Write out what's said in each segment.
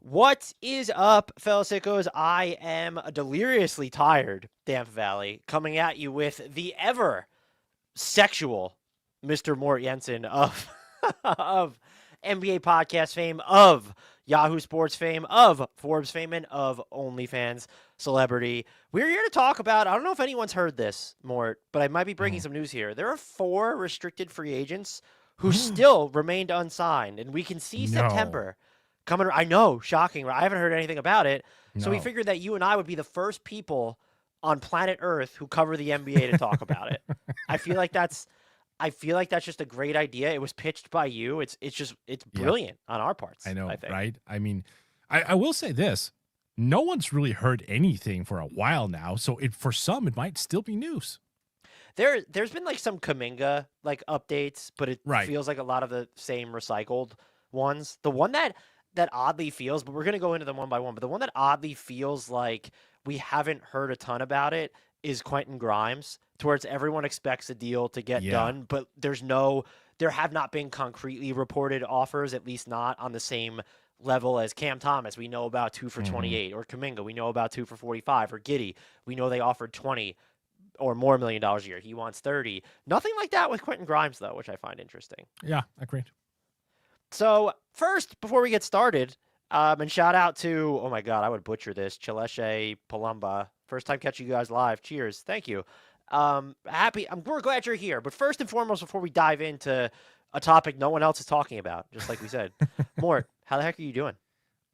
What is up, fellow sickos? I am deliriously tired, Damp Valley, coming at you with the ever sexual Mr. Mort Jensen of of NBA podcast fame, of Yahoo Sports fame, of Forbes fame, and of OnlyFans celebrity. We're here to talk about, I don't know if anyone's heard this, Mort, but I might be breaking some news here. There are 4 restricted free agents who still remained unsigned, and we can see No, September coming. I know, shocking. I haven't heard anything about it. So we no. figured that you and I would be the first people on planet Earth who cover the NBA to talk about it. I feel like that's just a great idea. It was pitched by you. It's Yeah, brilliant on our parts, I know, I think. right? I mean, I will say this. No one's really heard anything for a while now, so for some it might still be news. There's been like some Kuminga like updates, but it Right. feels like a lot of the same recycled ones. The one that oddly feels, but we're gonna go into them one by one, but the one that oddly feels like we haven't heard a ton about it is Quentin Grimes, towards everyone expects a deal to get Yeah. done, but there have not been concretely reported offers, at least not on the same level as Cam Thomas. We know about 2 for hmm 28, or Kuminga. We know about 2 for 45, or Giddey. We know they offered 20 or more $1 million a year. He wants 30. Nothing like that with Quentin Grimes, though, which I find interesting. Yeah, agreed. So first, before we get started, and shout out to, oh my God, I would butcher this, Chaleshe Palumba. First time catching you guys live. Cheers. Thank you. We're glad you're here. But first and foremost, before we dive into a topic no one else is talking about, just like we said, Mort, how the heck are you doing?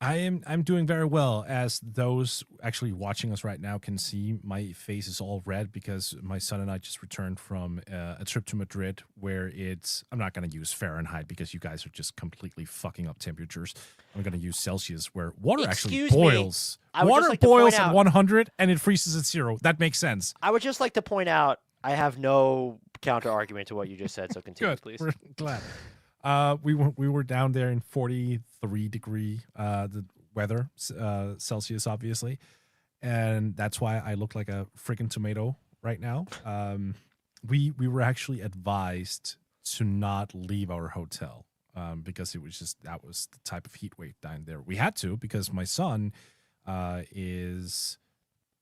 I'm doing very well. As those actually watching us right now can see, my face is all red because my son and I just returned from a trip to Madrid where I'm not going to use Fahrenheit because you guys are just completely fucking up temperatures. I'm going to use Celsius where water Excuse actually me. boils. I would Water just like to point boils at out, 100 and it freezes at 0. That makes sense. I would just like to point out, I have no counter argument to what you just said, so continue, Good. please. We're glad. We were down there in 43-degree the weather, Celsius, obviously, and that's why I look like a freaking tomato right now. We were actually advised to not leave our hotel because that was the type of heat wave down there. We had to because my son is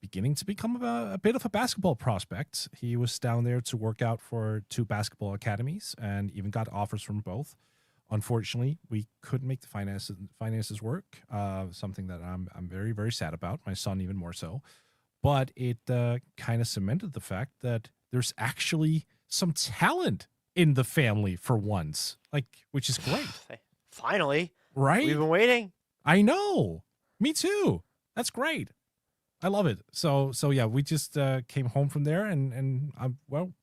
beginning to become a bit of a basketball prospect. He was down there to work out for 2 basketball academies and even got offers from both. Unfortunately, we couldn't make the finances work. Something that I'm very, very sad about. My son even more so. But it kind of cemented the fact that there's actually some talent in the family for once, which is great, Finally, right? we've been waiting. I know. Me too. That's great. I love it. So yeah, we just came home from there, and well,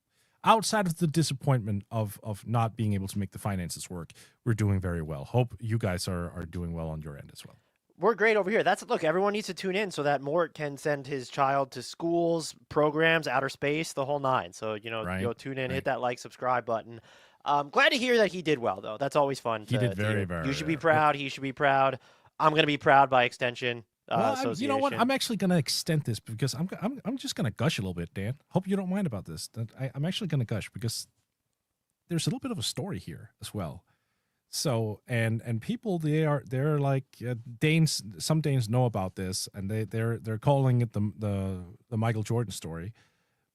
outside of the disappointment of not being able to make the finances work, we're doing very well. Hope you guys are doing well on your end as well. We're great over here. Look, everyone needs to tune in so that Mort can send his child to schools, programs, outer space, the whole nine. So, Right? go tune in, Right. hit that like, subscribe button. Glad to hear that he did well, though. That's always fun. He did to very, hear. very You should be well. proud. He should be proud. I'm going to be proud by extension. Well, you know what? Association. I'm actually going to extend this because I'm just going to gush a little bit, Dan. Hope you don't mind about this. I'm actually going to gush because there's a little bit of a story here as well. So and people they're like Danes. Some Danes know about this, and they're calling it the Michael Jordan story,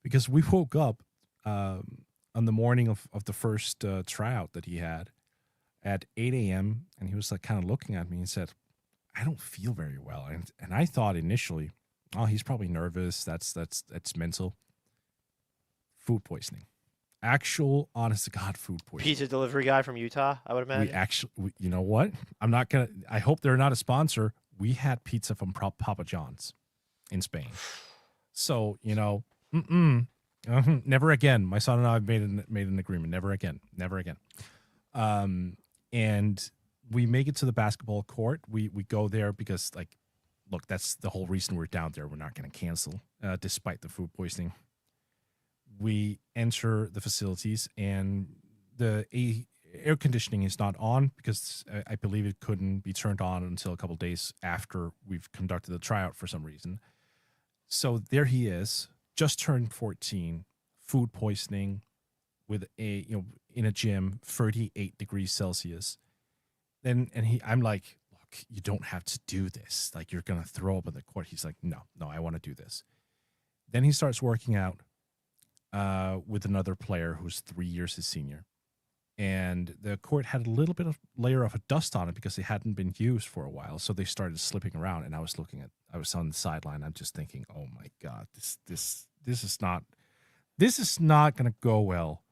because we woke up on the morning of the first tryout that he had at 8 a.m. and he was like kind of looking at me and said, "I don't feel very well," and I thought initially, oh, he's probably nervous. That's mental. Food poisoning. Actual, honest to God, food poisoning. Pizza delivery guy from Utah, I would imagine. You know what? I hope they're not a sponsor. We had pizza from Papa John's in Spain. So, never again. My son and I have made an agreement. Never again. Never again. And we make it to the basketball court. We go there because, look, that's the whole reason we're down there. We're not going to cancel, despite the food poisoning. We enter the facilities, and the air conditioning is not on because I believe it couldn't be turned on until a couple days after we've conducted the tryout for some reason. So there he is, just turned 14, food poisoning with in a gym, 38 degrees Celsius. I'm like, look, look, you don't have to do this. Like, you're going to throw up on the court. He's like, no, I want to do this. Then he starts working out with another player who's 3 years his senior. And the court had a little bit of layer of dust on it because it hadn't been used for a while. So they started slipping around. And I was on the sideline. I'm just thinking, oh my God, this is not going to go well.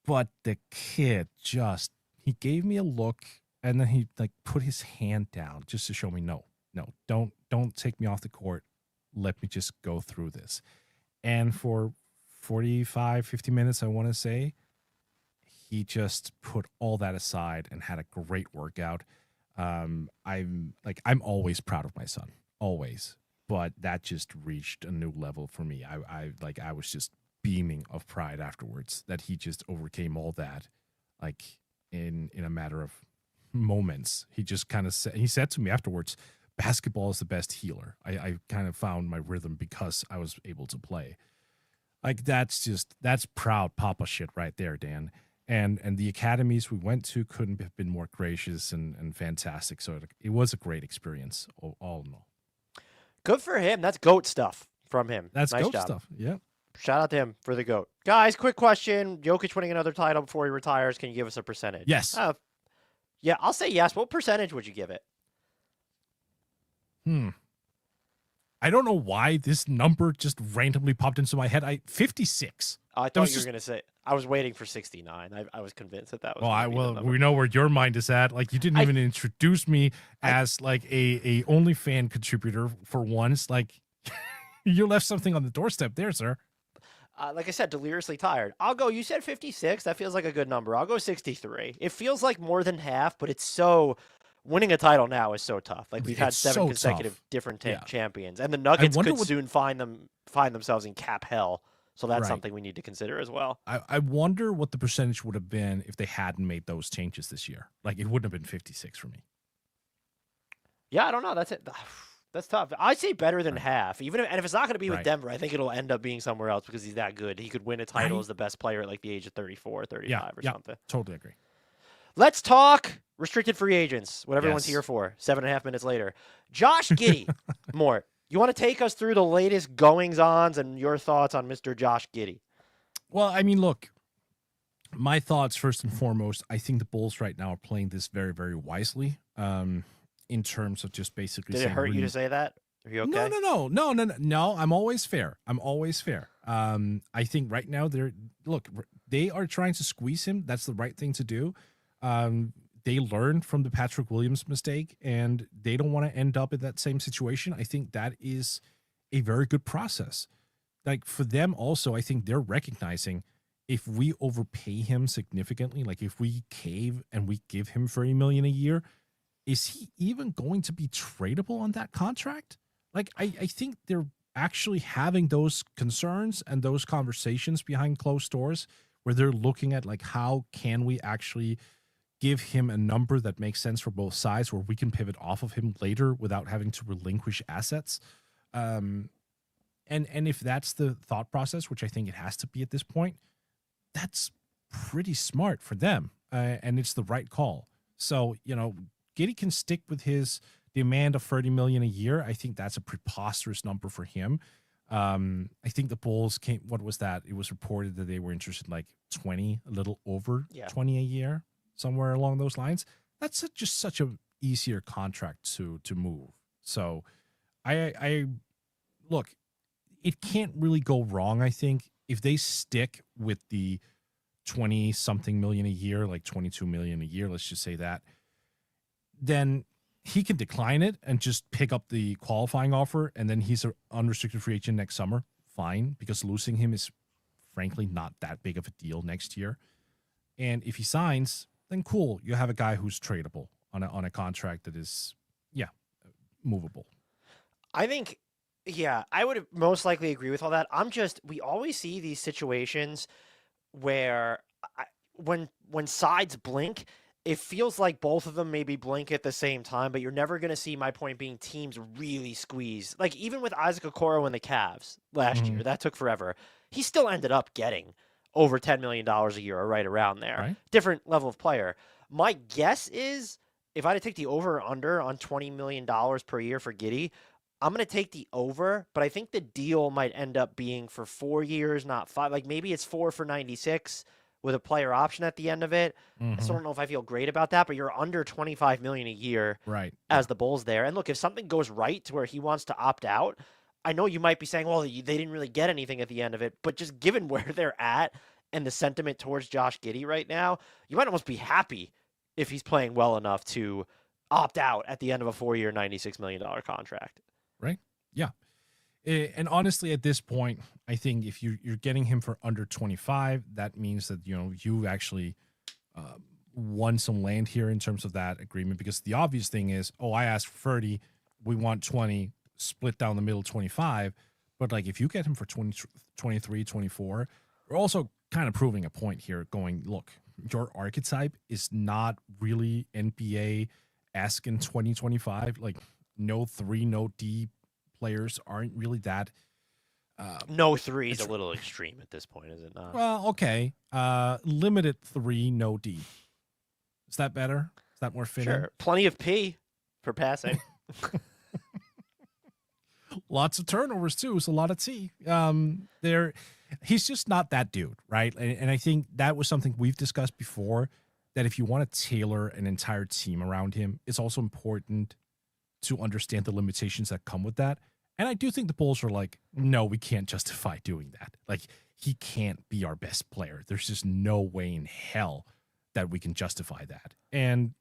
But the kid he gave me a look, and then he like put his hand down just to show me, no, don't take me off the court. Let me just go through this. And for 45, 50 minutes, I want to say, he just put all that aside and had a great workout. I'm always proud of my son, always. But that just reached a new level for me. I was just beaming of pride afterwards that he just overcame all that, like in a matter of moments. He just kind of said to me afterwards, basketball is the best healer. I kind of found my rhythm because I was able to play. Like, that's proud papa shit right there, Dan. And the academies we went to couldn't have been more gracious and fantastic. So it was a great experience, all in all. Good for him. That's GOAT stuff from him. That's nice GOAT job. stuff. Yeah. Shout out to him for the GOAT. Guys, quick question. Jokic winning another title before he retires. Can you give us a percentage? Yes. Yeah, I'll say yes. What percentage would you give it? I don't know why this number just randomly popped into my head. 56. I thought you were going to say. I was waiting for 69. I was convinced that was. We know where your mind is at. Like, you didn't even introduce me as like a OnlyFans contributor for once. Like, you left something on the doorstep there, sir. Like I said, deliriously tired. I'll go. You said 56. That feels like a good number. I'll go 63. It feels like more than half, but it's so. Winning a title now is so tough. Like, we've had 7 consecutive different champions, and the Nuggets could soon find themselves in cap hell. So that's something we need to consider as well. I wonder what the percentage would have been if they hadn't made those changes this year. Like, it wouldn't have been 56 for me. Yeah, I don't know. That's it. That's tough. I'd say better than half. And if it's not going to be with Denver, I think it'll end up being somewhere else because he's that good. He could win a title as the best player at like the age of 34, 35 or something. Totally agree. Let's talk restricted free agents, what everyone's here for, 7.5 minutes later. Josh Giddey, Mort, you want to take us through the latest goings-ons and your thoughts on Mr. Josh Giddey? Well, I mean, look, my thoughts, first and foremost, I think the Bulls right now are playing this very, very wisely in terms of just basically Did it hurt you to say that? Are you okay? No, I'm always fair. I think right now they are trying to squeeze him. That's the right thing to do. They learned from the Patrick Williams mistake, and they don't want to end up in that same situation. I think that is a very good process. Like, for them also, I think they're recognizing if we overpay him significantly, like if we cave and we give him $30 million a year, is he even going to be tradable on that contract? Like, I think they're actually having those concerns and those conversations behind closed doors where they're looking at, like, how can we actually give him a number that makes sense for both sides where we can pivot off of him later without having to relinquish assets. And if that's the thought process, which I think it has to be at this point, that's pretty smart for them. And it's the right call. So, Giddey can stick with his demand of $30 million a year. I think that's a preposterous number for him. I think the Bulls came, what was that? It was reported that they were interested in like 20, a little over 20 a year. Somewhere along those lines. That's just such a easier contract to move. So I look, it can't really go wrong. I think if they stick with the 20 something million a year, like 22 million a year, let's just say that, then he can decline it and just pick up the qualifying offer. And then he's an unrestricted free agent next summer. Fine. Because losing him is frankly not that big of a deal next year. And if he signs, then cool, you have a guy who's tradable on a contract that is, movable. I think, I would most likely agree with all that. We always see these situations where when sides blink, it feels like both of them maybe blink at the same time, but you're never going to see, my point being, teams really squeeze. Like, even with Isaac Okoro and the Cavs last year, that took forever. He still ended up getting over $10 million a year or right around there. Right. Different level of player. My guess is if I had to take the over or under on $20 million per year for Giddey, I'm going to take the over, but I think the deal might end up being for 4 years, not 5. Like maybe it's 4 for 96 with a player option at the end of it. I still don't know if I feel great about that, but you're under 25 million a year Right. as the Bulls there. And look, if something goes right to where he wants to opt out, I know you might be saying, well, they didn't really get anything at the end of it, but just given where they're at and the sentiment towards Josh Giddey right now, you might almost be happy if he's playing well enough to opt out at the end of a 4-year, $96 million contract. Right? Yeah. And honestly, at this point, I think if you're getting him for under 25, that means that, you actually won some land here in terms of that agreement, because the obvious thing is, I asked for 30, we want 20, split down the middle 25. But like if you get him for 20, 23, 24, we're also kind of proving a point here going, look, your archetype is not really NBA-esque in 2025. Like no 3, no D players aren't really that. No 3 is a little extreme at this point, is it not? Well, okay. Limited 3, no D. Is that better? Is that more fitting? Sure. Plenty of P for passing. Lots of turnovers too. It's a lot of T. He's just not that dude, right? And I think that was something we've discussed before, that if you want to tailor an entire team around him, it's also important to understand the limitations that come with that. And I do think the Bulls are like, no, we can't justify doing that. Like, he can't be our best player. There's just no way in hell that we can justify that. And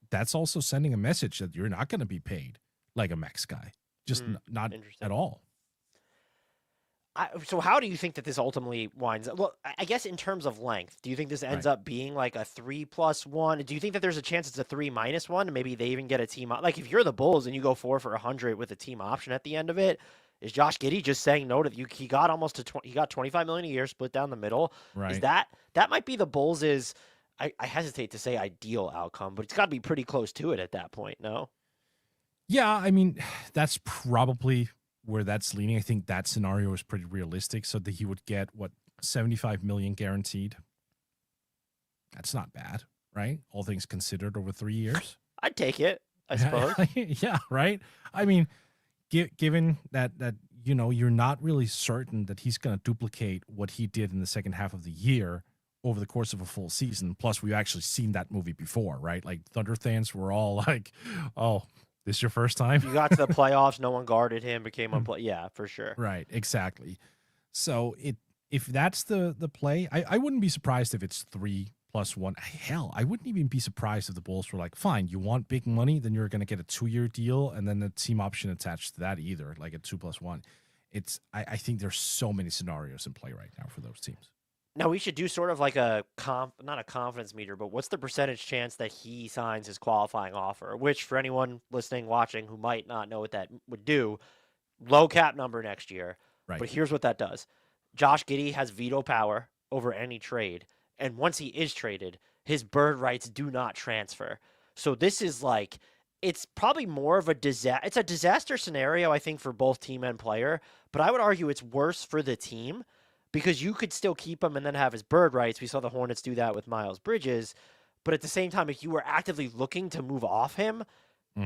that's also sending a message that you're not going to be paid like a max guy. Just not at all. So how do you think that this ultimately winds up? Well, I guess in terms of length, do you think this ends up being like a 3+1? Do you think that there's a chance it's a 3-1 and maybe they even get a team? Like if you're the Bulls and you go 4 for 100 with a team option at the end of it, is Josh Giddey just saying no to you? He got almost to 20, he got 25 million a year split down the middle. Right. Is that might be the Bulls' I hesitate to say ideal outcome, but it's got to be pretty close to it at that point, no? Yeah, I mean, that's probably where that's leaning. I think that scenario is pretty realistic, so that he would get, 75 million guaranteed. That's not bad, right? All things considered over 3 years. I'd take it, I suppose. Yeah, right? I mean, given that you're not really certain that he's going to duplicate what he did in the second half of the year over the course of a full season. Plus, we've actually seen that movie before, right? Like, Thunder fans were all like, oh, this is your first time? You got to the playoffs, no one guarded him, became unplayable. Yeah, for sure. Right, exactly. So if that's the play, I wouldn't be surprised if it's 3+1. Hell, I wouldn't even be surprised if the Bulls were like, fine, you want big money, then you're going to get a 2-year deal, and then the team option attached to that either, like a 2+1. I think there's so many scenarios in play right now for those teams. Now, we should do sort of like a not a confidence meter, but what's the percentage chance that he signs his qualifying offer? Which, for anyone listening, watching, who might not know what that would do, low cap number next year. Right. But here's what that does. Josh Giddey has veto power over any trade. And once he is traded, his bird rights do not transfer. So this is like, it's probably more of a disaster. It's a disaster scenario, I think, for both team and player. But I would argue it's worse for the team, because you could still keep him and then have his bird rights. We saw the Hornets do that with Miles Bridges. But at the same time, if you were actively looking to move off him,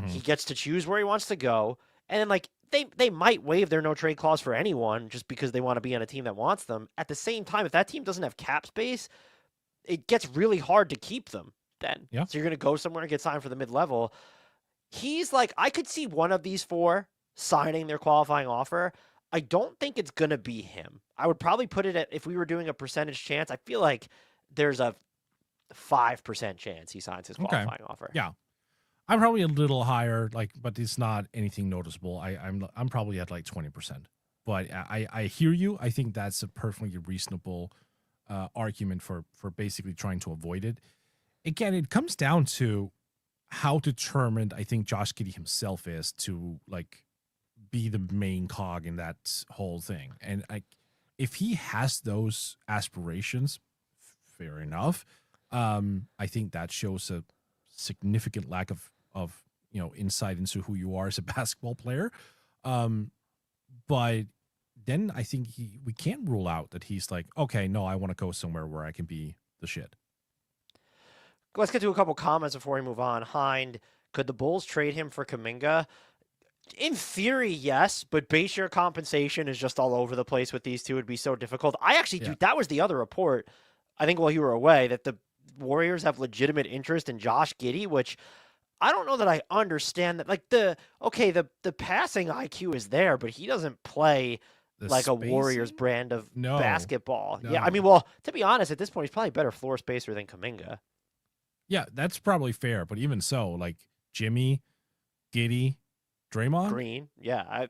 he gets to choose where he wants to go. And then, like, they might waive their no-trade clause for anyone just because they want to be on a team that wants them. At the same time, if that team doesn't have cap space, it gets really hard to keep them then. Yeah. So you're going to go somewhere and get signed for the mid-level. He's like, I could see one of these 4 signing their qualifying offer. I don't think it's going to be him. I would probably put it at, if we were doing a percentage chance, I feel like there's a 5% chance he signs his qualifying offer. Yeah. I'm probably a little higher, but it's not anything noticeable. I'm probably at like 20%. But I hear you. I think that's a perfectly reasonable argument for basically trying to avoid it. Again, it comes down to how determined I think Josh Giddey himself is to be the main cog in that whole thing. And if he has those aspirations, fair enough. I think that shows a significant lack of insight into who you are as a basketball player. But then I think we can't rule out that he's like, okay, no, I want to go somewhere where I can be the shit. Let's get to a couple comments before we move on. Hind, Could the Bulls trade him for Kuminga? In theory, yes, but base year compensation is just all over the place with these two. It'd be so difficult. I actually do. That was the other report, I think, while you were away, that the Warriors have legitimate interest in Josh Giddey, which I don't know that I understand that. Like the passing IQ is there, but he doesn't play like a Warriors brand of basketball. No. Yeah, I mean, well, to be honest, at this point, he's probably a better floor spacer than Kuminga. Yeah, that's probably fair. But even so, like Jimmy, Giddey, Draymond, Green, yeah.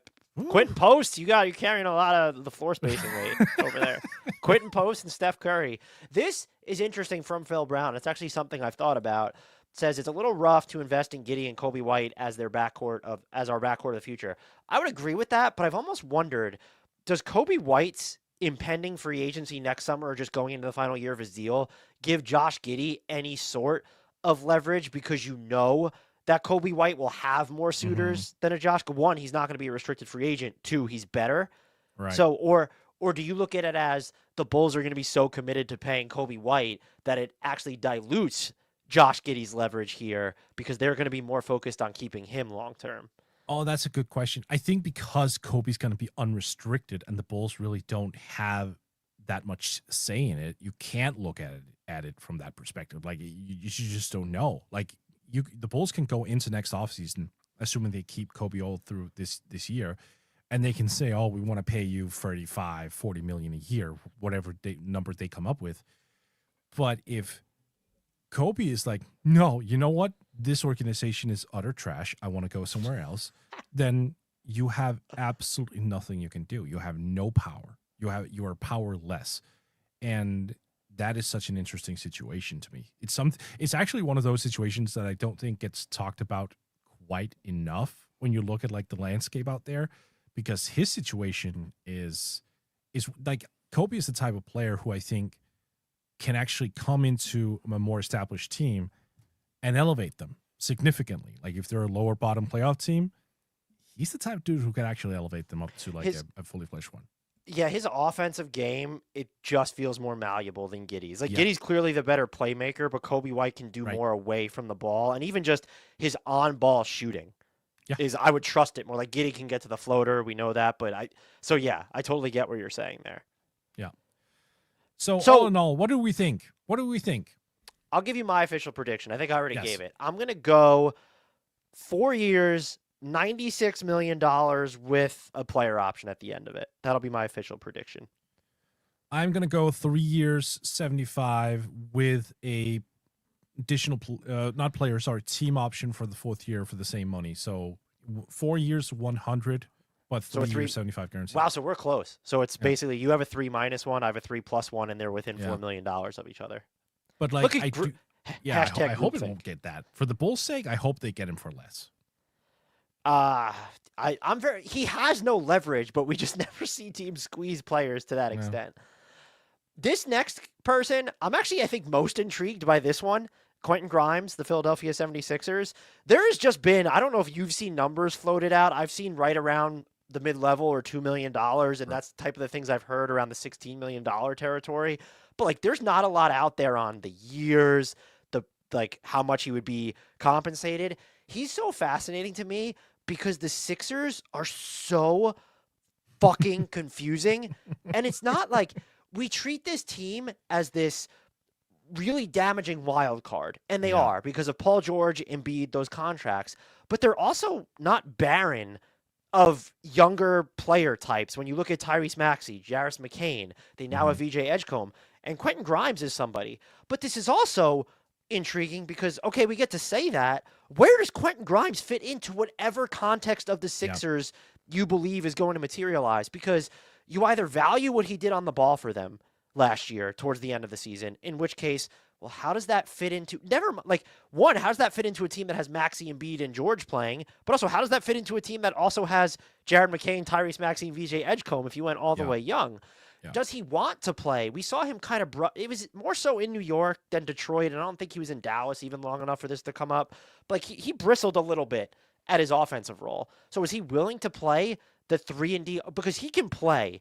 Quentin Post, you're carrying a lot of the floor spacing weight over there. Quentin Post and Steph Curry. This is interesting from Phil Brown. It's actually something I've thought about. It says it's a little rough to invest in Giddey and Kobe White as our backcourt of the future. I would agree with that, but I've almost wondered, does Kobe White's impending free agency next summer or just going into the final year of his deal give Josh Giddey any sort of leverage, because you know that Kobe White will have more suitors than a Josh? One, he's not going to be a restricted free agent. Two, he's better. Right. So, or do you look at it as the Bulls are going to be so committed to paying Kobe White that it actually dilutes Josh Giddey's leverage here because they're going to be more focused on keeping him long term? Oh, that's a good question. I think because Kobe's going to be unrestricted and the Bulls really don't have that much say in it, you can't look at it from that perspective. Like you just don't know. Like the Bulls can go into next offseason, assuming they keep Kobe all through this year, and they can say, oh, we want to pay you 35, 40 million a year, whatever number they come up with. But if Kobe is like, no, you know what? This organization is utter trash. I want to go somewhere else. Then you have absolutely nothing you can do. You have no power. You are powerless. And that is such an interesting situation to me. It's actually one of those situations that I don't think gets talked about quite enough when you look at like the landscape out there, because his situation is like, Kobe is the type of player who I think can actually come into a more established team and elevate them significantly. Like if they're a lower bottom playoff team, he's the type of dude who can actually elevate them up to like a fully fledged one. Yeah, his offensive game, it just feels more malleable than Giddey's. Like, Giddey's clearly the better playmaker, but Kobe White can do more away from the ball. And even just his on-ball shooting is, I would trust it more. Like, Giddey can get to the floater. We know that. But I totally get what you're saying there. Yeah. So all in all, what do we think? I'll give you my official prediction. I think I already gave it. I'm going to go 4 years, $96 million with a player option at the end of it. That'll be my official prediction. I'm going to go 3 years, 75 with a additional, team option for the fourth year for the same money. So 4 years, 100, but 3 years, 75 guaranteed. Wow, so we're close. So it's basically you have a 3 minus 1, I have a 3 plus 1, and they're within $4 million of each other. But like, I hope it groupthink. won't get that. For the Bulls' sake, I hope they get him for less. He has no leverage, but we just never see teams squeeze players to that extent. This next person, I'm actually, I think, most intrigued by this one. Quentin Grimes, the Philadelphia 76ers. There has just been, I don't know if you've seen numbers floated out. I've seen right around the mid-level or $2 million, and that's the type of the things I've heard around the $16 million territory. But like, there's not a lot out there on the years, how much he would be compensated. He's so fascinating to me because the Sixers are so fucking confusing. And it's not like we treat this team as this really damaging wild card, and they are because of Paul George, Embiid, those contracts. But they're also not barren of younger player types. When you look at Tyrese Maxey, Jarris McCain, they now have VJ Edgecombe, and Quentin Grimes is somebody. But this is also intriguing because, okay, we get to say that. Where does Quentin Grimes fit into whatever context of the Sixers you believe is going to materialize? Because you either value what he did on the ball for them last year towards the end of the season, in which case, well, how does that fit into how does that fit into a team that has Maxey, Embiid, and George playing? But also, how does that fit into a team that also has Jared McCain, Tyrese Maxey, and VJ Edgecombe if you went all the way young? Yeah. Does he want to play? We saw him kind of it was more so in New York than Detroit, and I don't think he was in Dallas even long enough for this to come up. But like he bristled a little bit at his offensive role. So is he willing to play the 3-and-D? Because he can play.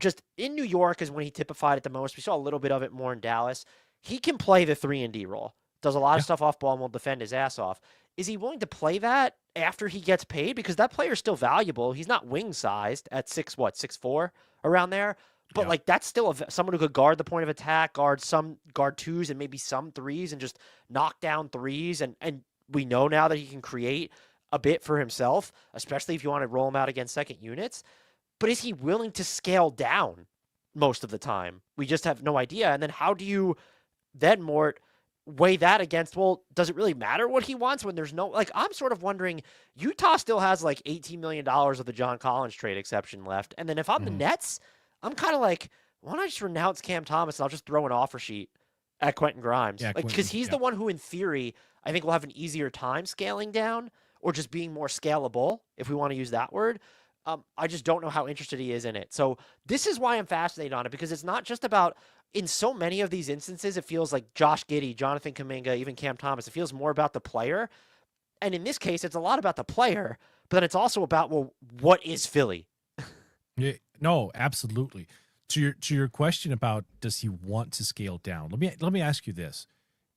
Just in New York is when he typified it the most. We saw a little bit of it more in Dallas. He can play the 3-and-D role. Does a lot of stuff off ball and will defend his ass off. is he willing to play that after he gets paid? Because that player's still valuable. He's not wing sized at 6'4", around there. But like that's still someone who could guard the point of attack, guard twos and maybe some threes and just knock down threes. And we know now that he can create a bit for himself, especially if you want to roll him out against second units. But is he willing to scale down most of the time? We just have no idea. And then how do you then, Mort, weigh that against, well, does it really matter what he wants when there's no, like, I'm sort of wondering, Utah still has like $18 million of the John Collins trade exception left. And then if I'm the Nets, I'm kind of like, why don't I just renounce Cam Thomas and I'll just throw an offer sheet at Quentin Grimes? Yeah, like, because he's the one who, in theory, I think will have an easier time scaling down or just being more scalable, if we want to use that word. I just don't know how interested he is in it. So this is why I'm fascinated on it, because it's not just about, in so many of these instances, it feels like Josh Giddey, Jonathan Kuminga, even Cam Thomas, it feels more about the player. And in this case, it's a lot about the player, but then it's also about, well, what is Philly? Yeah, no, absolutely. To your question about does he want to scale down? Let me ask you this.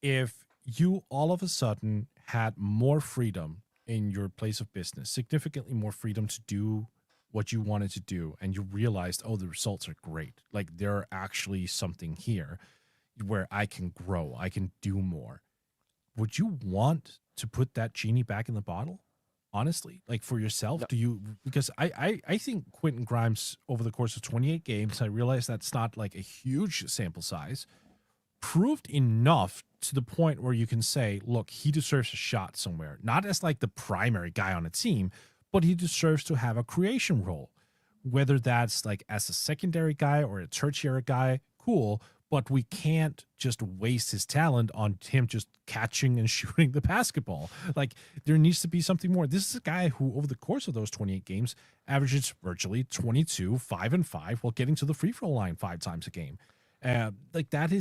If you all of a sudden had more freedom in your place of business, significantly more freedom to do what you wanted to do, and you realized, oh, the results are great. Like there are actually something here where I can grow, I can do more. Would you want to put that genie back in the bottle? Honestly, like for yourself, No. do you? Because I think Quentin Grimes over the course of 28 games, I realize that's not like a huge sample size, proved enough to the point where you can say, look, he deserves a shot somewhere, not as like the primary guy on a team, but he deserves to have a creation role, whether that's like as a secondary guy or a tertiary guy, cool. But we can't just waste his talent on him just catching and shooting the basketball. Like there needs to be something more. This is a guy who over the course of those 28 games averages virtually 22, 5 and 5 while getting to the free throw line 5 times a game. Like that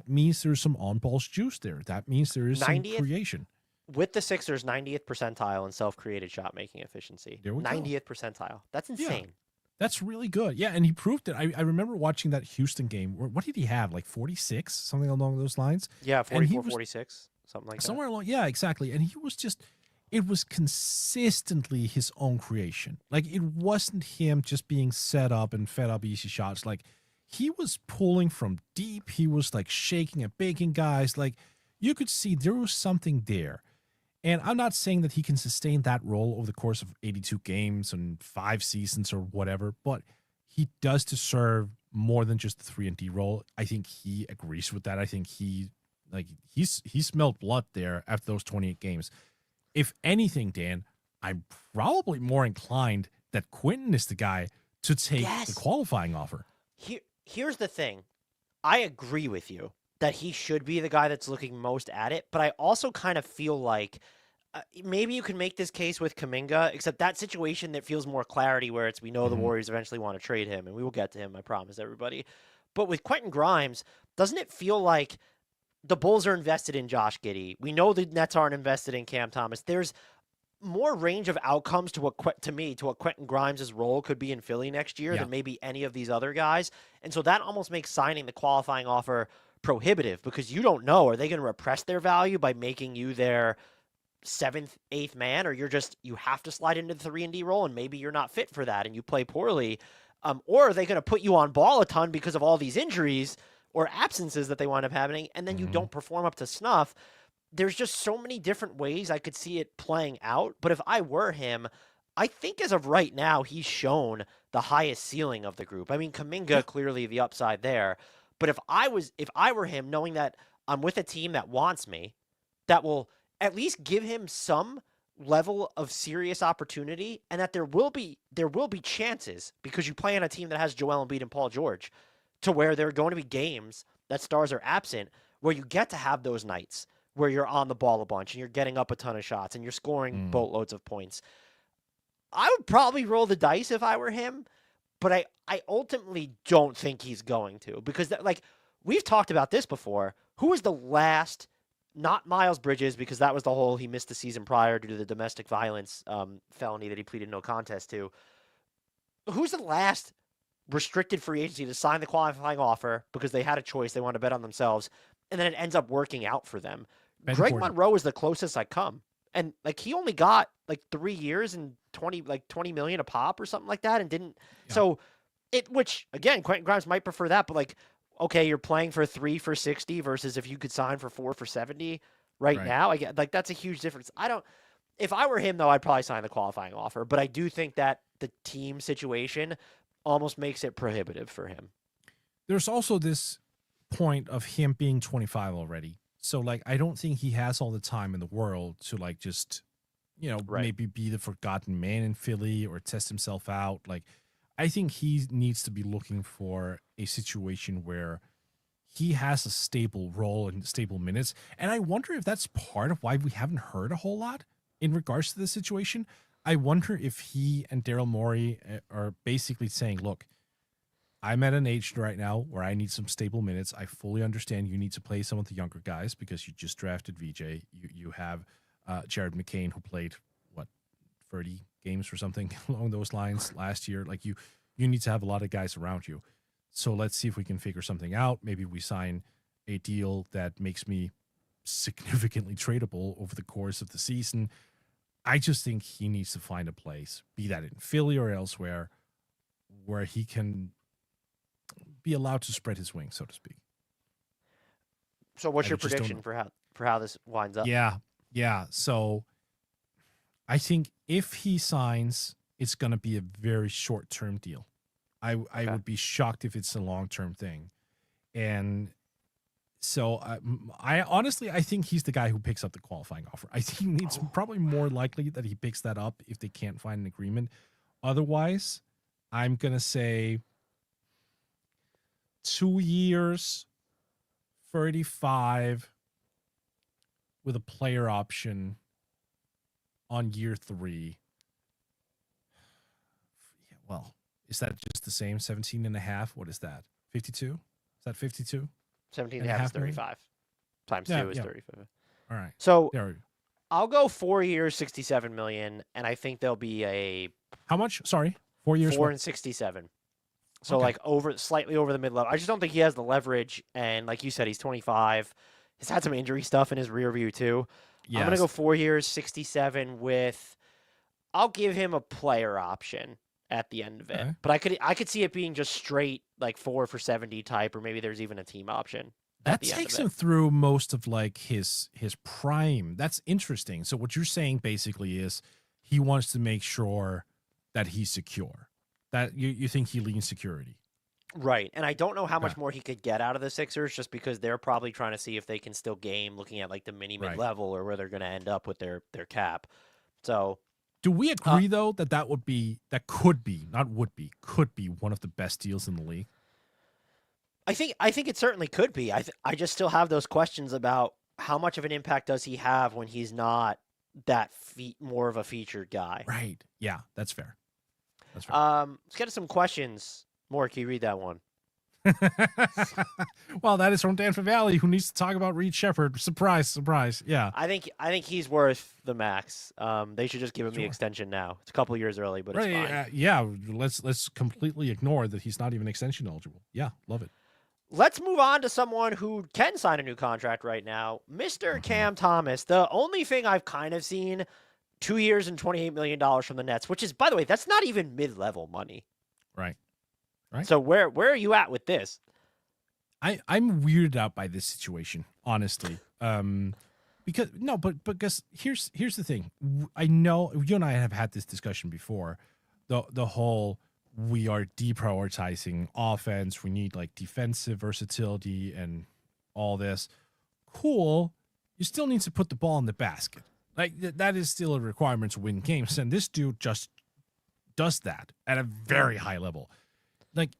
means there's some on-ball juice there. That means there is some creation. With the Sixers, 90th percentile in self-created shot-making efficiency. 90th percentile. That's insane. Yeah. That's really good. Yeah, and he proved it. I remember watching that Houston game. What did he have? Like 46? Something along those lines? Yeah, 44, 46. Something like that. Somewhere along, yeah, exactly. And he was just, it was consistently his own creation. Like it wasn't him just being set up and fed up easy shots. Like he was pulling from deep. He was like shaking and baking guys. Like you could see there was something there. And I'm not saying that he can sustain that role over the course of 82 games and 5 seasons or whatever, but he does deserve more than just the 3-and-D role. I think he agrees with that. I think he smelled blood there after those 28 games. If anything, Dan, I'm probably more inclined that Quentin is the guy to take the qualifying offer. Here's the thing. I agree with you that he should be the guy that's looking most at it, but I also kind of feel like maybe you can make this case with Kuminga, except that situation that feels more clarity where it's we know the Warriors eventually want to trade him, and we will get to him, I promise everybody. But with Quentin Grimes, doesn't it feel like the Bulls are invested in Josh Giddey? We know the Nets aren't invested in Cam Thomas. There's more range of outcomes to what Quentin Grimes' role could be in Philly next year than maybe any of these other guys. And so that almost makes signing the qualifying offer prohibitive, because you don't know, are they going to repress their value by making you their 7th, 8th man, or you have to slide into the 3-and-D role and maybe you're not fit for that and you play poorly, or are they going to put you on ball a ton because of all these injuries or absences that they wind up having, and then you don't perform up to snuff? There's just so many different ways I could see it playing out. But if I were him, I think as of right now, he's shown the highest ceiling of the group. I mean, Kuminga, clearly the upside there. But if I were him, knowing that I'm with a team that wants me, that will at least give him some level of serious opportunity, and that there will be chances, because you play on a team that has Joel Embiid and Paul George, to where there are going to be games that stars are absent, where you get to have those nights where you're on the ball a bunch and you're getting up a ton of shots and you're scoring boatloads of points. I would probably roll the dice if I were him, but I ultimately don't think he's going to, because we've talked about this before. Who was the last, not Miles Bridges, because that was the whole he missed the season prior due to the domestic violence felony that he pleaded no contest to. Who's the last restricted free agency to sign the qualifying offer because they had a choice, they wanted to bet on themselves, and then it ends up working out for them? Greg Monroe is the closest I come. and like he only got like 3 years and 20 million a pop or something like that, and didn't. Yeah. So which again, Quentin Grimes might prefer that, but like, okay, you're playing for 3 for 60 versus if you could sign for 4 for 70 right now. I get like that's a huge difference. I don't. If I were him though, I'd probably sign the qualifying offer, but I do think that the team situation almost makes it prohibitive for him. There's also this point of him being 25 already. So like I don't think he has all the time in the world to like just Right. maybe be the forgotten man in Philly or test himself out. Like I think he needs to be looking for a situation where he has a stable role and stable minutes. And I wonder if that's part of why we haven't heard a whole lot in regards to this situation. I wonder if he and Daryl Morey are basically saying, look, I'm at an age right now where I need some stable minutes. I fully understand you need to play some of the younger guys because you just drafted VJ. You have Jared McCain, who played, 30 games or something along those lines last year. Like you need to have a lot of guys around you. So let's see if we can figure something out. Maybe we sign a deal that makes me significantly tradable over the course of the season. I just think he needs to find a place, be that in Philly or elsewhere, where he can be allowed to spread his wings, so to speak. So what's your prediction for how this winds up? Yeah. So I think if he signs, it's going to be a very short-term deal. I would be shocked if it's a long-term thing. And so I honestly, I think he's the guy who picks up the qualifying offer. I think it's probably more likely that he picks that up if they can't find an agreement. Otherwise, I'm going to say 2 years, 35 with a player option on year 3. Yeah, well, is that just the same 17 and a half? What is that? 52? Is that 52? 17 and a half is 35. Times 2 is 35. All right. So I'll go 4 years, 67 million, and I think there'll be a how much? Sorry, 4 years. 4 and 67. So like slightly over the mid level. I just don't think he has the leverage, and like you said, he's 25. He's had some injury stuff in his rear view too. Yes. I'm gonna go 4 years, 67 with. I'll give him a player option at the end of it, but I could see it being just straight like 4 for 70 type, or maybe there's even a team option. That takes him through most of like his prime. That's interesting. So what you're saying basically is he wants to make sure that he's secure. That you think he leans security. Right. And I don't know how much more he could get out of the Sixers just because they're probably trying to see if they can still game looking at like the mid level or where they're going to end up with their cap. So do we agree though that could be one of the best deals in the league? I think it certainly could be. I just still have those questions about how much of an impact does he have when he's not that more of a featured guy. Right. Yeah, that's fair. Let's get to some questions. Mort, can you read that one? Well, that is from Dan Favale, who needs to talk about Reed Shepherd. Surprise. Yeah. I think he's worth the max. They should just give him the extension now. It's a couple years early, but it's fine. Yeah, let's completely ignore that he's not even extension eligible. Yeah, love it. Let's move on to someone who can sign a new contract right now, Mr. Cam Thomas. The only thing I've kind of seen, 2 years and $28 million from the Nets, which is, by the way, that's not even mid-level money. Right. So where are you at with this? I'm weirded out by this situation, honestly. Because here's the thing. I know you and I have had this discussion before. The whole we are deprioritizing offense. We need like defensive versatility and all this. Cool. You still need to put the ball in the basket. Like that is still a requirement to win games. And this dude just does that at a very high level. Like,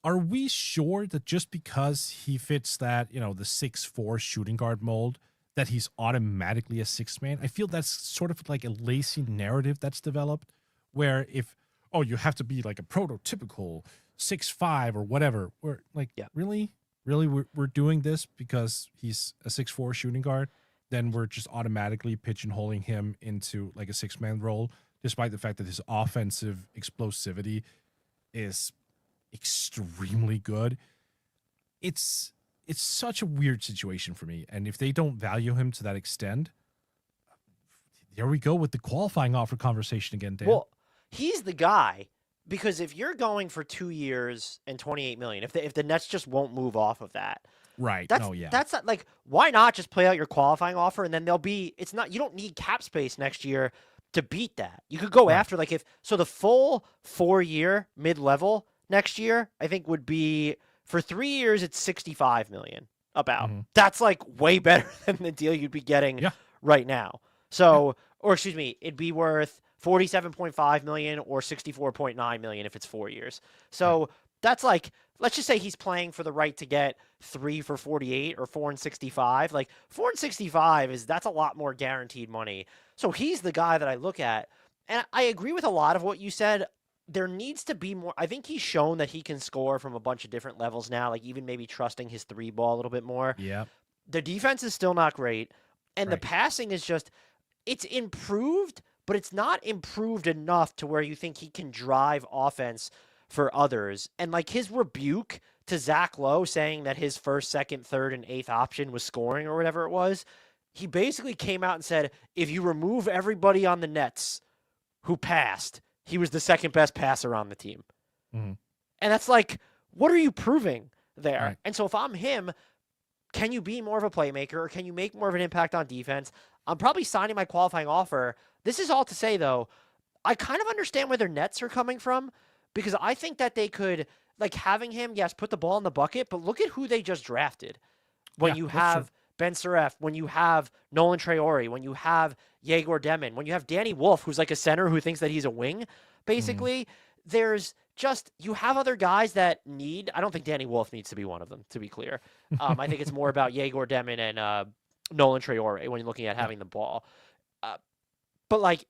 are we sure that just because he fits that, the 6'4" shooting guard mold, that he's automatically a sixth man? I feel that's sort of like a lazy narrative that's developed where you have to be like a prototypical 6'5" or whatever. We're like, really we're doing this because he's a 6'4" shooting guard? Then we're just automatically pigeonholing him into like a 6-man role, despite the fact that his offensive explosivity is extremely good. It's such a weird situation for me. And if they don't value him to that extent, Here we go with the qualifying offer conversation again, Dan. Well, he's the guy because if you're going for 2 years and 28 million, if the Nets just won't move off of that, right? That's not, like, why not just play out your qualifying offer and then it's not, you don't need cap space next year to beat that. You could go after, like, the full 4-year mid-level next year, I think would be for 3 years it's 65 million about. That's like way better than the deal you'd be getting right now. So, or excuse me, it'd be worth 47.5 million or 64.9 million if it's 4 years. So that's like, let's just say he's playing for the right to get 3 for 48 or 4 and 65. Like 4 and 65 that's a lot more guaranteed money. So he's the guy that I look at. And I agree with a lot of what you said. There needs to be more. I think he's shown that he can score from a bunch of different levels now, like even maybe trusting his 3 ball a little bit more. Yeah. The defense is still not great. And the passing is just, it's improved, but it's not improved enough to where you think he can drive offense for others. And like his rebuke to Zach Lowe saying that his first, second, third, and eighth option was scoring or whatever it was, he basically came out and said, if you remove everybody on the Nets who passed, he was the second best passer on the team. And that's like, what are you proving there? Right. And so if I'm him, can you be more of a playmaker or can you make more of an impact on defense? I'm probably signing my qualifying offer. This is all to say, though, I kind of understand where their Nets are coming from because I think that they could, like having him, yes, put the ball in the bucket, but look at who they just drafted. When you have Ben Suref, when you have Nolan Traore, when you have Yegor Demin, when you have Danny Wolf, who's like a center who thinks that he's a wing, basically, there's just, you have other guys that need, I don't think Danny Wolf needs to be one of them, to be clear. I think it's more about Yegor Demin and Nolan Traore when you're looking at having the ball. But like,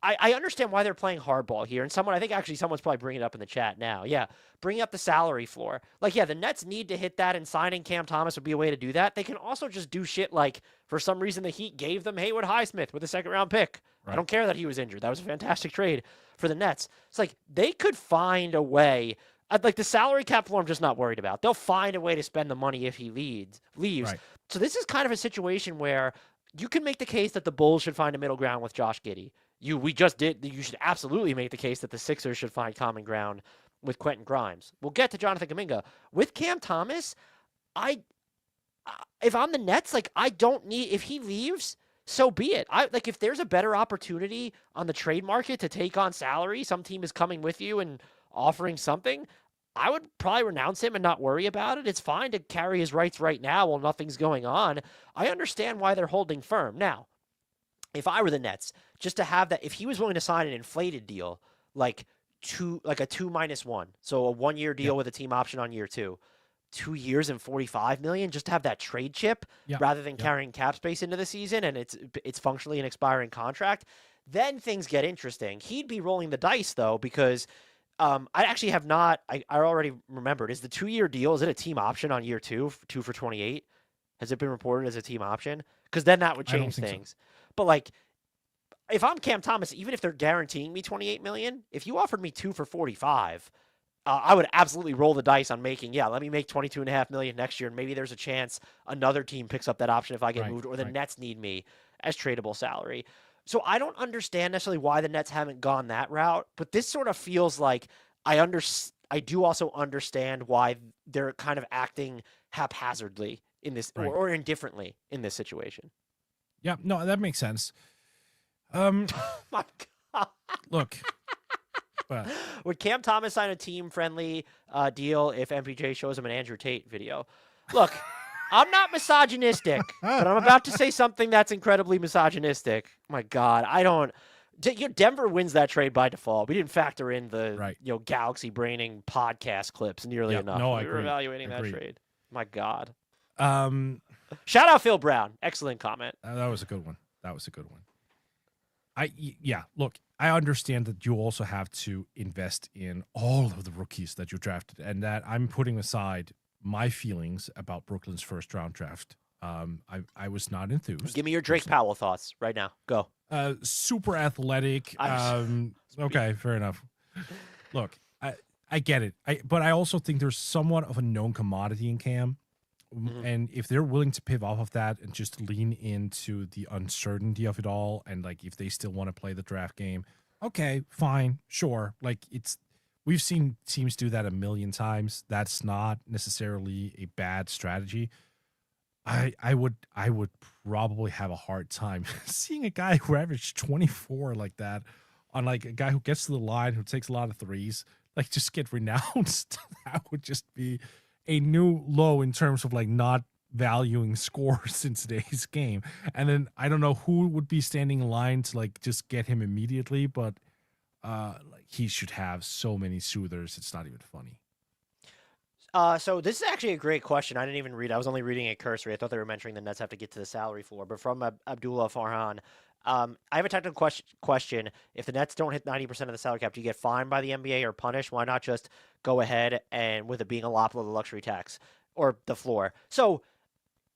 I understand why they're playing hardball here. And I think actually someone's probably bringing it up in the chat now. Yeah, bringing up the salary floor. Like, yeah, the Nets need to hit that, and signing Cam Thomas would be a way to do that. They can also just do shit like, for some reason, the Heat gave them Haywood Highsmith with a second-round pick. Right. I don't care that he was injured. That was a fantastic trade for the Nets. It's like, they could find a way. Like, the salary cap floor I'm just not worried about. They'll find a way to spend the money if he leaves. Right. So this is kind of a situation where you can make the case that the Bulls should find a middle ground with Josh Giddey. You should absolutely make the case that the Sixers should find common ground with Quentin Grimes. We'll get to Jonathan Kuminga. With Cam Thomas, if I'm the Nets, like, I don't need, if he leaves, so be it. If there's a better opportunity on the trade market to take on salary, some team is coming with you and offering something, I would probably renounce him and not worry about it. It's fine to carry his rights right now while nothing's going on. I understand why they're holding firm. Now, if I were the Nets, just to have that, if he was willing to sign an inflated deal, like a 2-1, so a 1-year deal with a team option on year 2, 2 years and $45 million, just to have that trade chip rather than carrying cap space into the season, and it's functionally an expiring contract, then things get interesting. He'd be rolling the dice though, because I actually have not. I already remembered. Is the 2-year deal? Is it a team option on year 2 for 28? Has it been reported as a team option? Because then that would change things. So. But like, if I'm Cam Thomas, even if they're guaranteeing me $28 million, if you offered me 2 for 45, I would absolutely roll the dice on making. Yeah, let me make $22.5 million next year, and maybe there's a chance another team picks up that option if I get moved, or the Nets need me as tradable salary. So I don't understand necessarily why the Nets haven't gone that route, but this sort of feels like I do also understand why they're kind of acting haphazardly in this or indifferently in this situation. Yeah, no, that makes sense. My God. Look. Would Cam Thomas sign a team-friendly deal if MPJ shows him an Andrew Tate video? Look, I'm not misogynistic, but I'm about to say something that's incredibly misogynistic. My God, I don't. Denver wins that trade by default. We didn't factor in the galaxy braining podcast clips nearly enough. No, we were evaluating that trade. My God. Shout out Phil Brown. Excellent comment. That was a good one. Look, I understand that you also have to invest in all of the rookies that you drafted, and that I'm putting aside my feelings about Brooklyn's first-round draft. I was not enthused. Give me your Drake Powell thoughts right now. Go. Super athletic. Okay, fair enough. Look, I get it. But I also think there's somewhat of a known commodity in Cam. Mhm. And if they're willing to pivot off of that and just lean into the uncertainty of it all, and like if they still want to play the draft game, okay, fine, sure. Like we've seen teams do that a million times. That's not necessarily a bad strategy. I would probably have a hard time seeing a guy who averaged 24 like that on like a guy who gets to the line, who takes a lot of threes, like just get renounced. That would just be a new low in terms of like not valuing scores in today's game. And then I don't know who would be standing in line to like just get him immediately, but like he should have so many soothers, it's not even funny. So this is actually a great question. I didn't even read. I was only reading it cursory. I thought they were mentioning the Nets have to get to the salary floor. But from Abdullah Farhan, I have a technical question. If the Nets don't hit 90% of the salary cap, do you get fined by the NBA or punished? Why not just go ahead and with it being a lot below the luxury tax or the floor? So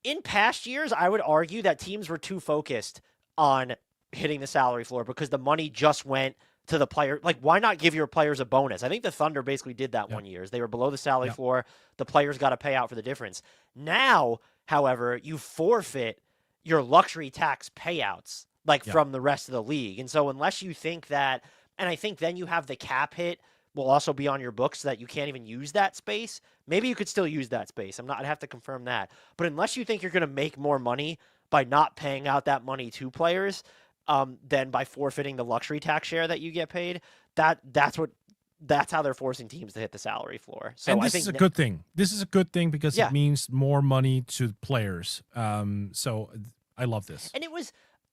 in past years, I would argue that teams were too focused on hitting the salary floor because the money just went to the player. Like, why not give your players a bonus? I think the Thunder basically did that Yep. one year. They were below the salary Yep. floor. The players got to pay out for the difference. Now, however, you forfeit your luxury tax payouts, like Yep. from the rest of the league. And so, unless you think that, and I think then you have the cap hit will also be on your books so that you can't even use that space. Maybe you could still use that space. I'd have to confirm that. But unless you think you're going to make more money by not paying out that money to players, than by forfeiting the luxury tax share that you get paid, that's how they're forcing teams to hit the salary floor. So And I this think is a good thing. This is a good thing because Yeah. it means more money to players. So I love this. And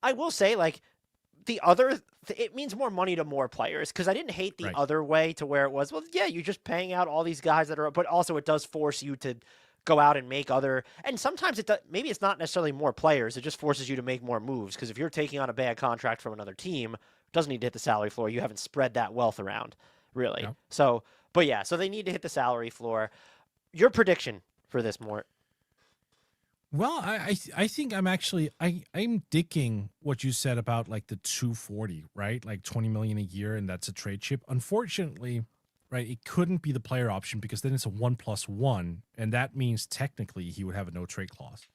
I will say, like, it means more money to more players because I didn't hate the Right. other way to where it was, well, yeah, you're just paying out all these guys that are, but also it does force you to go out and make and sometimes maybe it's not necessarily more players. It just forces you to make more moves because if you're taking on a bad contract from another team, it doesn't need to hit the salary floor. You haven't spread that wealth around, really. Yep. So, but yeah, so they need to hit the salary floor. Your prediction for this, Mort? Well, I think I'm digging what you said about like the 240, right? Like 20 million a year, and that's a trade chip. Unfortunately, right, it couldn't be the player option because then it's a 1+1, and that means technically he would have a no trade clause.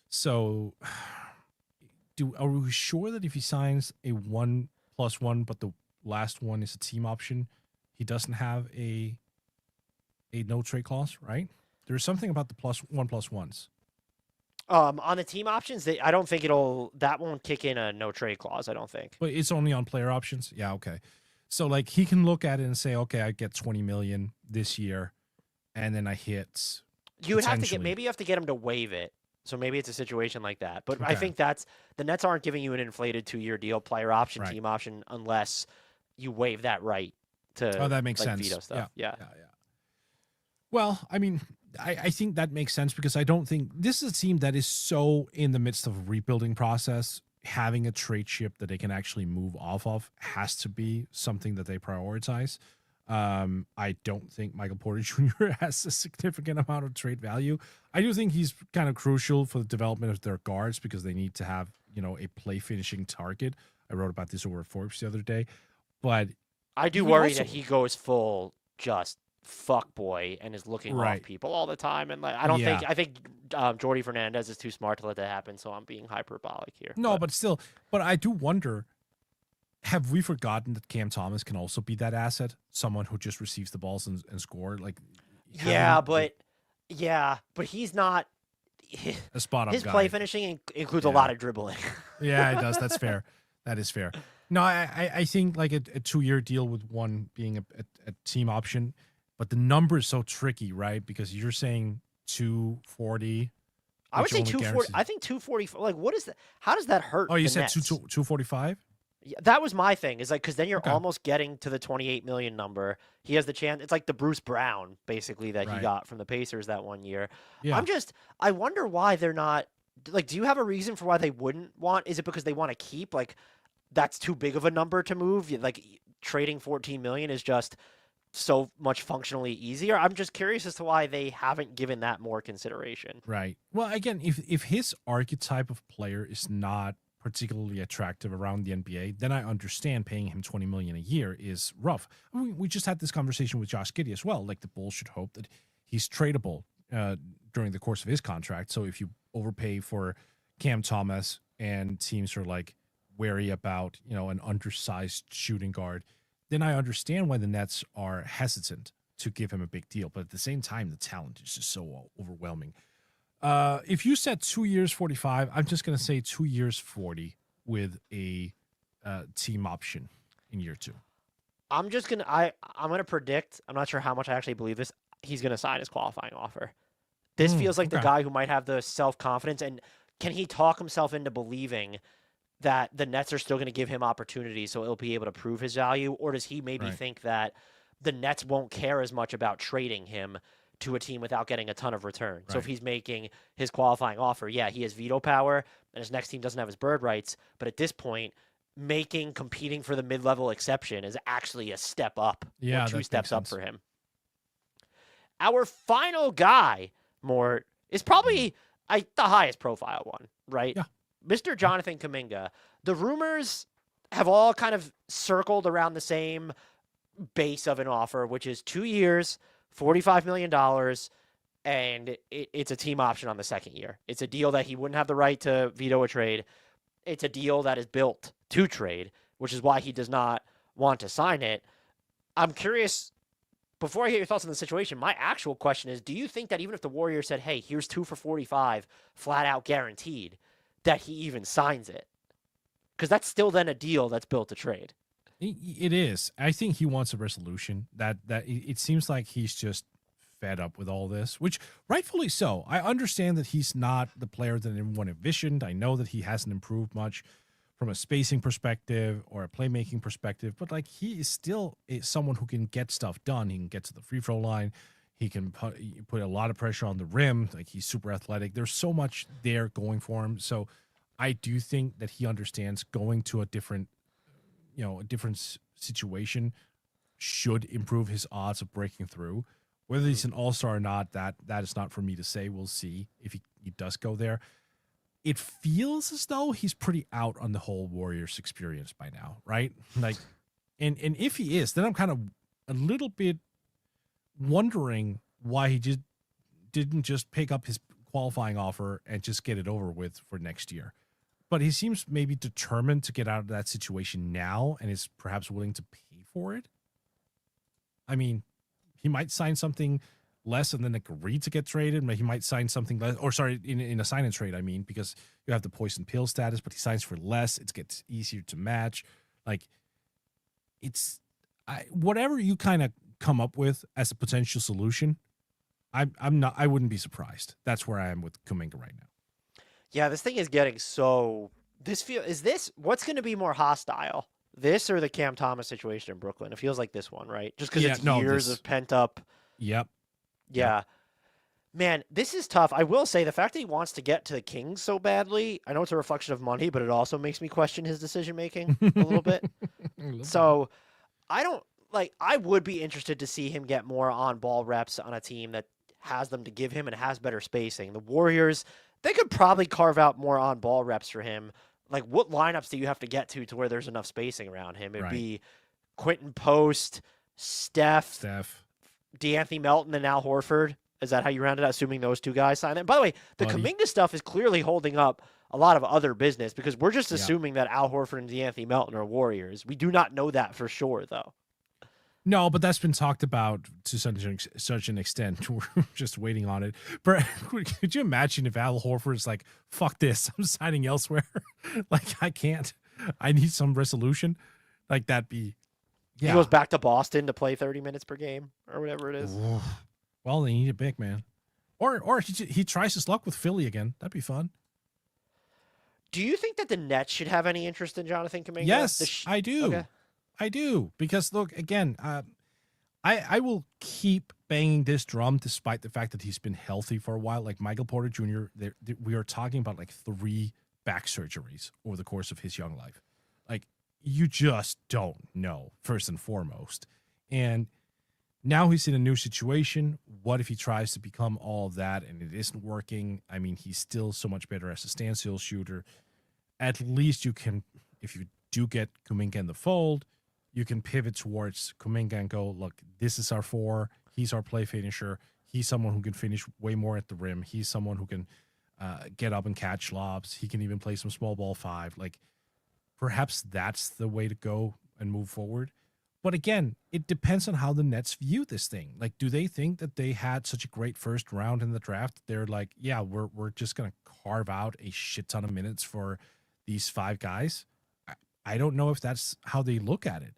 So, are we sure that if he signs a 1+1, but the last one is a team option, he doesn't have a no trade clause, right? There's something about the 1+1s. On the team options, I don't think that won't kick in a no trade clause. I don't think. But it's only on player options. Yeah, okay. So like he can look at it and say, okay, I get 20 million this year, and then I hit. You would have to maybe you have to get him to waive it. So maybe it's a situation like that. But I Okay. think the Nets aren't giving you an inflated 2-year deal, player option, Right. team option, unless you waive that right to that makes sense. veto stuff. Yeah. Well, I mean, I think that makes sense because I don't think this is a team that is so in the midst of a rebuilding process. Having a trade chip that they can actually move off of has to be something that they prioritize. I don't think Michael Porter Jr. has a significant amount of trade value. I do think he's kind of crucial for the development of their guards because they need to have, a play finishing target. I wrote about this over at Forbes the other day, but I do You worry also- that he goes full just fuck boy and is looking Right. off people all the time. And like, I don't Yeah. think, I think Jordy Fernandez is too smart to let that happen. So I'm being hyperbolic here. No, but still, I do wonder, have we forgotten that Cam Thomas can also be that asset? Someone who just receives the balls and score? Like, yeah, having but he's not. a spot up His guy. play finishing includes a Yeah. lot of dribbling. Yeah, it does. That's fair. That is fair. No, I think like a 2-year deal with one being a team option, but the number is so tricky, right? Because you're saying 240. I would which say only 240. guarantees- I think 240. Like, what is that? How does that hurt? Oh, you the said Nets? 245? Yeah, that was my thing. Is like because then you're Okay. almost getting to the 28 million number. He has the chance. It's like the Bruce Brown basically that he Right. got from the Pacers that one year. Yeah. I wonder why they're not like. Do you have a reason for why they wouldn't want? Is it because they want to keep like that's too big of a number to move? Like trading 14 million is just so much functionally easier. I'm just curious as to why they haven't given that more consideration. Right. Well, again, if his archetype of player is not particularly attractive around the NBA, then I understand paying him 20 million a year is rough. I mean, we just had this conversation with Josh Giddey as well. Like the Bulls should hope that he's tradable during the course of his contract. So if you overpay for Cam Thomas and teams are like wary about, an undersized shooting guard, then I understand why the Nets are hesitant to give him a big deal. But at the same time, the talent is just so overwhelming. If you said 2 years, 45, I'm just going to say 2 years, 40 with a team option in year 2. I'm gonna predict. I'm not sure how much I actually believe this. He's gonna sign his qualifying offer. This feels like the guy who might have the self-confidence, and can he talk himself into believing that the Nets are still going to give him opportunities so he'll be able to prove his value, or does he maybe think that the Nets won't care as much about trading him to a team without getting a ton of return? So if he's making his qualifying offer, yeah, he has veto power, and his next team doesn't have his bird rights, but at this point, competing for the mid-level exception is actually a step up, or 2 steps up for him. Our final guy, Mort, is probably the highest profile one, right? Yeah. Mr. Jonathan Kuminga. The rumors have all kind of circled around the same base of an offer, which is 2 years, $45 million, and it's a team option on the second year. It's a deal that he wouldn't have the right to veto a trade. It's a deal that is built to trade, which is why he does not want to sign it. I'm curious, before I get your thoughts on the situation, my actual question is, do you think that even if the Warriors said, hey, here's 2 for 45, flat out guaranteed, that he even signs it? Because that's still then a deal that's built to trade. It is. I think he wants a resolution. That it seems like he's just fed up with all this, which rightfully so. I understand that he's not the player that everyone envisioned. I know that he hasn't improved much from a spacing perspective or a playmaking perspective, but like he is still someone who can get stuff done. He can get to the free throw line. He can put a lot of pressure on the rim. Like he's super athletic. There's so much there going for him. So I do think that he understands going to a different situation should improve his odds of breaking through. Whether he's an all-star or not, that is not for me to say. We'll see if he does go there. It feels as though he's pretty out on the whole Warriors experience by now, right? Like, and if he is, then I'm kind of a little bit wondering why he just didn't just pick up his qualifying offer and just get it over with for next year. But he seems maybe determined to get out of that situation now and is perhaps willing to pay for it. I mean, he might sign something less and then agree to get traded. He might sign something less, or sorry, in a sign and trade, I mean, because you have the poison pill status, but he signs for less. It gets easier to match. Like, whatever you kind of come up with as a potential solution, I wouldn't be surprised. That's where I am with Kuminga right now. Yeah, this thing is getting so. What's going to be more hostile? This or the Cam Thomas situation in Brooklyn? It feels like this one, right? Just because it's years of pent up. Yep. Yeah. Yep. Man, this is tough. I will say the fact that he wants to get to the Kings so badly, I know it's a reflection of money, but it also makes me question his decision making a little bit. So I would be interested to see him get more on ball reps on a team that has them to give him and has better spacing. The Warriors, they could probably carve out more on ball reps for him. Like, what lineups do you have to get to where there's enough spacing around him? It'd be Quentin Post, Steph, D'Anthony Melton, and Al Horford. Is that how you round it out, assuming those 2 guys sign it? By the way, the Kuminga stuff is clearly holding up a lot of other business because we're just assuming that Al Horford and D'Anthony Melton are Warriors. We do not know that for sure, though. No, but that's been talked about to such an extent. We're just waiting on it. But could you imagine if Al Horford is like, fuck this, I'm signing elsewhere? Like, I can't. I need some resolution. Like, that'd be... Yeah. He goes back to Boston to play 30 minutes per game or whatever it is. Well, they need a big man. Or he tries his luck with Philly again. That'd be fun. Do you think that the Nets should have any interest in Jonathan Kuminga? Yes, I do. Okay. I do. Because, look, again, I will keep banging this drum despite the fact that he's been healthy for a while. Like Michael Porter Jr., we are talking about like 3 back surgeries over the course of his young life. Like, you just don't know, first and foremost. And now he's in a new situation. What if he tries to become all of that and it isn't working? I mean, he's still so much better as a standstill shooter. At least you can, if you do get Kuminga in the fold, you can pivot towards Kuminga and go, look, this is our 4. He's our play finisher. He's someone who can finish way more at the rim. He's someone who can get up and catch lobs. He can even play some small ball five. Like, perhaps that's the way to go and move forward. But again, it depends on how the Nets view this thing. Like, do they think that they had such a great first round in the draft? They're like, yeah, we're just gonna carve out a shit ton of minutes for these 5 guys. I don't know if that's how they look at it.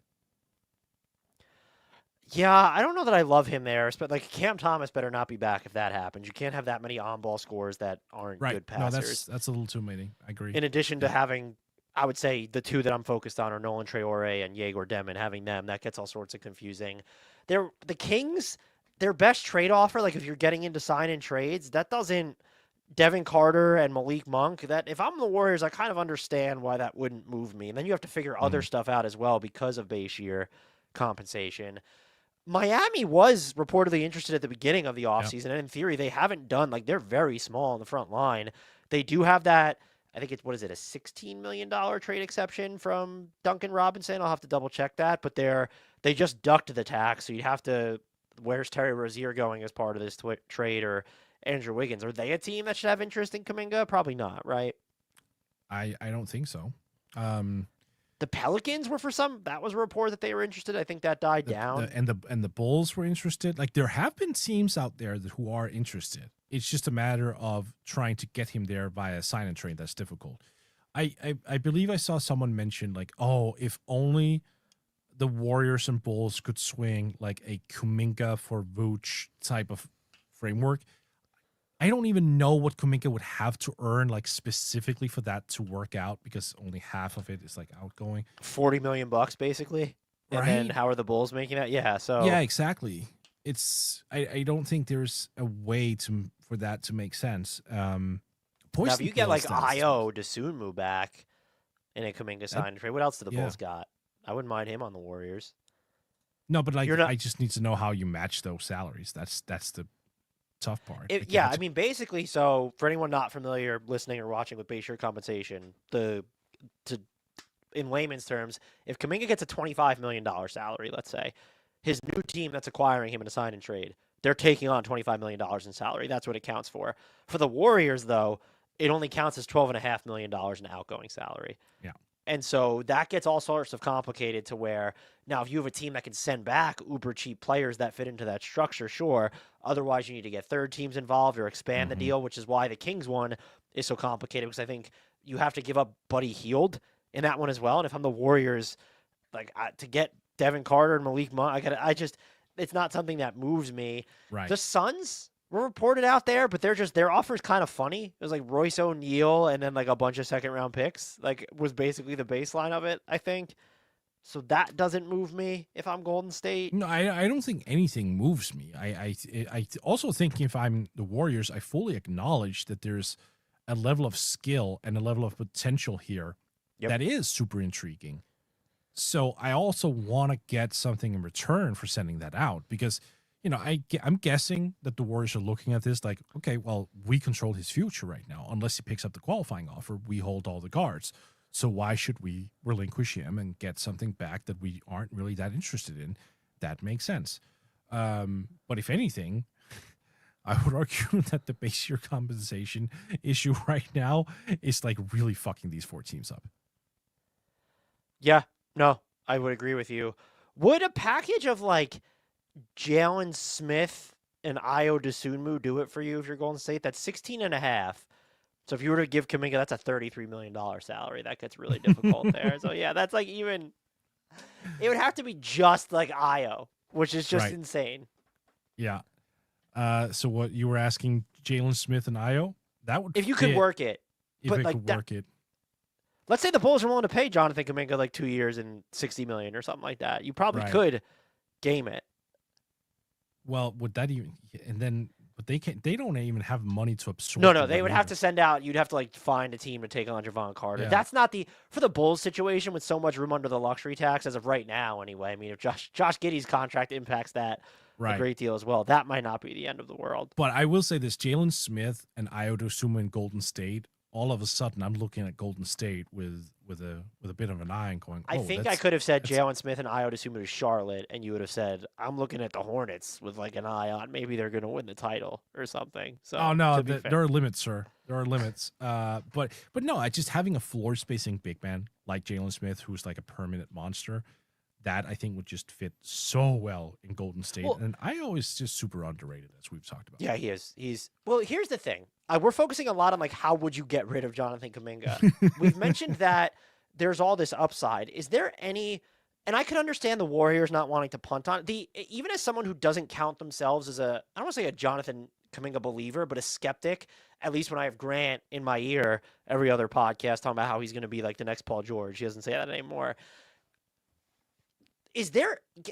Yeah, I don't know that I love him there. But like Cam Thomas better not be back if that happens. You can't have that many on-ball scores that aren't Right. good No, passers. that's a little too many. I agree. In addition to having, I would say the 2 that I'm focused on are Nolan Traore and Yegor Demon. Having them, that gets all sorts of confusing. The Kings, their best trade offer, like if you're getting into sign-in trades, that doesn't Devin Carter and Malik Monk. That if I'm the Warriors, I kind of understand why that wouldn't move me. And then you have to figure other stuff out as well because of base year compensation. Miami was reportedly interested at the beginning of the offseason, and in theory, they haven't done, like, they're very small on the front line. They do have that, I think it's, what is it, a $16 million trade exception from Duncan Robinson? I'll have to double check that, but they just ducked the tax, so you'd have to, where's Terry Rozier going as part of this trade, or Andrew Wiggins? Are they a team that should have interest in Kuminga? Probably not, right? I don't think so. The Pelicans were that was a report that they were interested. I think that died down. And the Bulls were interested. Like, there have been teams out there who are interested. It's just a matter of trying to get him there via sign and trade. That's difficult. I believe I saw someone mention, like, oh, if only the Warriors and Bulls could swing like a Kuminga for Vooch type of framework. I don't even know what Kuminga would have to earn, like, specifically for that to work out, because only half of it is like outgoing. $40 million basically. And Right? then how are the Bulls making that? Yeah, so Yeah, exactly. I don't think there's a way for that to make sense. Now if you get like Io Dosunmu back in a Kuminga sign trade, what else do the Bulls got? I wouldn't mind him on the Warriors. No, but like, I just need to know how you match those salaries. That's the tough part. I mean, basically, so for anyone not familiar listening or watching with base year compensation, in layman's terms, if Kuminga gets a $25 million salary, let's say, his new team that's acquiring him in a sign and trade, they're taking on $25 million in salary. That's what it counts for. For the Warriors, though, it only counts as $12.5 million in outgoing salary. Yeah. And so that gets all sorts of complicated to where now if you have a team that can send back uber cheap players that fit into that structure, sure. Otherwise, you need to get third teams involved or expand the deal, which is why the Kings one is so complicated, because I think you have to give up Buddy Hield in that one as well. And if I'm the Warriors, like, to get Devin Carter and Malik Monk, it's not something that moves me. Right. The Suns were reported out there, but their offer's kind of funny. It was like Royce O'Neal and then like a bunch of second-round picks, like, was basically the baseline of it, I think. So that doesn't move me if I'm Golden State. No, I don't think anything moves me. I also think if I'm the Warriors, I fully acknowledge that there's a level of skill and a level of potential here that is super intriguing. So I also want to get something in return for sending that out, because, you know, I'm guessing that the Warriors are looking at this like, okay, well, we control his future right now. Unless he picks up the qualifying offer, we hold all the cards. So why should we relinquish him and get something back that we aren't really that interested in? That makes sense. But if anything, I would argue that the base year compensation issue right now is like really fucking these 4 teams up. Yeah, no, I would agree with you. Would a package of like Jalen Smith and Io Dosunmu do it for you if you're Golden State? That's 16.5. So if you were to give Kuminga, that's a $33 million salary. That gets really difficult there. So yeah, that's like it would have to be just like Io, which is just insane. Yeah. So what you were asking, Jalen Smith and Io? That would if you could work it. If it could work it. Let's say the Bulls are willing to pay Jonathan Kuminga like 2 years and $60 million or something like that. You probably could game it. Well, would that even? And then, but they can't. They don't even have money to absorb. No, they would have to send out. You'd have to like find a team to take on Javon Carter. Yeah. That's not for the Bulls situation with so much room under the luxury tax as of right now. Anyway, I mean, if Josh Giddey's contract impacts that a great deal as well, that might not be the end of the world. But I will say this: Jalen Smith and Io Dosunmu in Golden State all of a sudden I'm looking at Golden State with a bit of an eye and going, I think I could have said Jalen Smith and Io DeSumo to Charlotte, and you would have said, I'm looking at the Hornets with like an eye on maybe they're going to win the title or something. So, oh no, there are limits, sir. There are limits. But no, I just having a floor spacing big man like Jalen Smith, who's like a permanent monster, that I think would just fit so well in Golden State. Well, and Io is just super underrated, as we've talked about. Yeah, he is. Well, here's the thing. We're focusing a lot on like how would you get rid of Jonathan Kuminga? We've mentioned that there's all this upside. Is there any? And I can understand the Warriors not wanting to punt on even as someone who doesn't count themselves as I don't want to say a Jonathan Kuminga believer, but a skeptic. At least when I have Grant in my ear every other podcast talking about how he's going to be like the next Paul George. He doesn't say that anymore.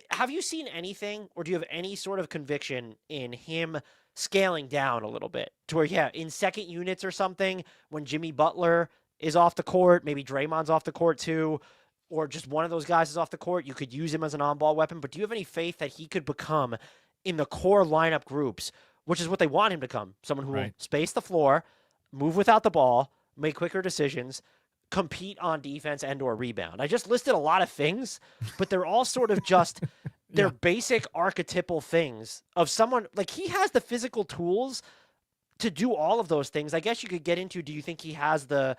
Have you seen anything, or do you have any sort of conviction in him scaling down a little bit to where, yeah, in second units or something, when Jimmy Butler is off the court, maybe Draymond's off the court too, or just one of those guys is off the court, you could use him as an on-ball weapon, but do you have any faith that he could become in the core lineup groups, which is what they want him to come, someone who will space the floor, move without the ball, make quicker decisions, compete on defense and or rebound? I just listed a lot of things, but they're all sort of just they're basic archetypal things of someone like he has the physical tools to do all of those things. I guess you could get into, do you think he has the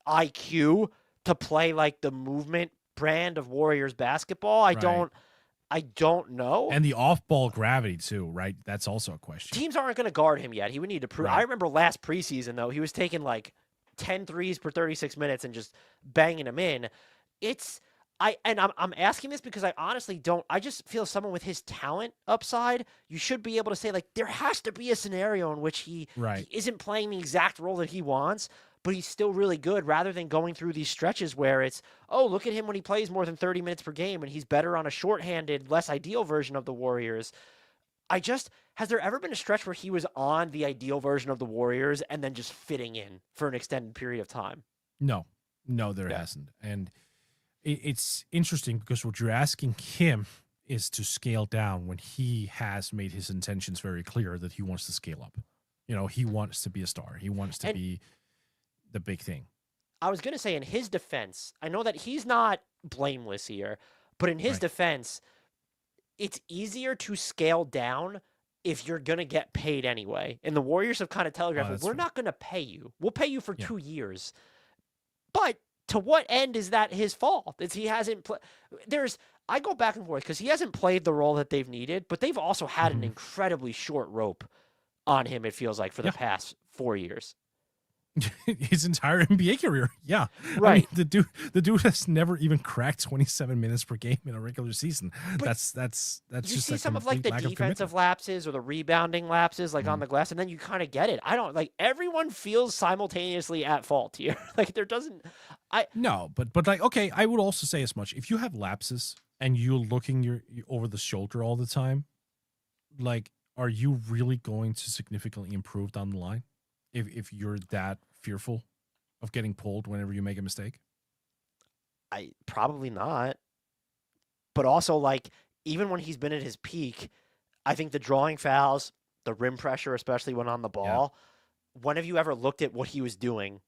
IQ to play like the movement brand of Warriors basketball? I don't know. And the off-ball gravity too, right? That's also a question. Teams aren't going to guard him yet. He would need to prove. I remember last preseason though, he was taking like 10 threes per 36 minutes and just banging them in. I'm asking this because I honestly don't. I just feel someone with his talent upside, you should be able to say like there has to be a scenario in which he isn't playing the exact role that he wants, but he's still really good, rather than going through these stretches where it's, oh, look at him when he plays more than 30 minutes per game and he's better on a shorthanded, less ideal version of the Warriors. Has there ever been a stretch where he was on the ideal version of the Warriors and then just fitting in for an extended period of time? No, there hasn't. And it's interesting because what you're asking him is to scale down when he has made his intentions very clear that he wants to scale up. You know, he wants to be a star. He wants to be the big thing. I was going to say, in his defense, I know that he's not blameless here, but in his defense, it's easier to scale down if you're going to get paid anyway. And the Warriors have kind of telegraphed, we're not going to pay you. We'll pay you for 2 years. But to what end is that his fault? It's he hasn't played. I go back and forth because he hasn't played the role that they've needed, but they've also had an incredibly short rope on him, it feels like, for the past 4 years. His entire NBA career. Yeah. Right. I mean, the dude has never even cracked 27 minutes per game in a regular season. But that's you just see some of like the defensive lapses or the rebounding lapses like on the glass, and then you kind of get it. I don't like everyone feels simultaneously at fault here. Like there doesn't No, but like, okay, I would also say as much. If you have lapses and you're looking you over the shoulder all the time, like, are you really going to significantly improve down the line? If you're that fearful of getting pulled whenever you make a mistake? I probably not. But also, like, even when he's been at his peak, I think the drawing fouls, the rim pressure, especially when on the ball, when have you ever looked at what he was doing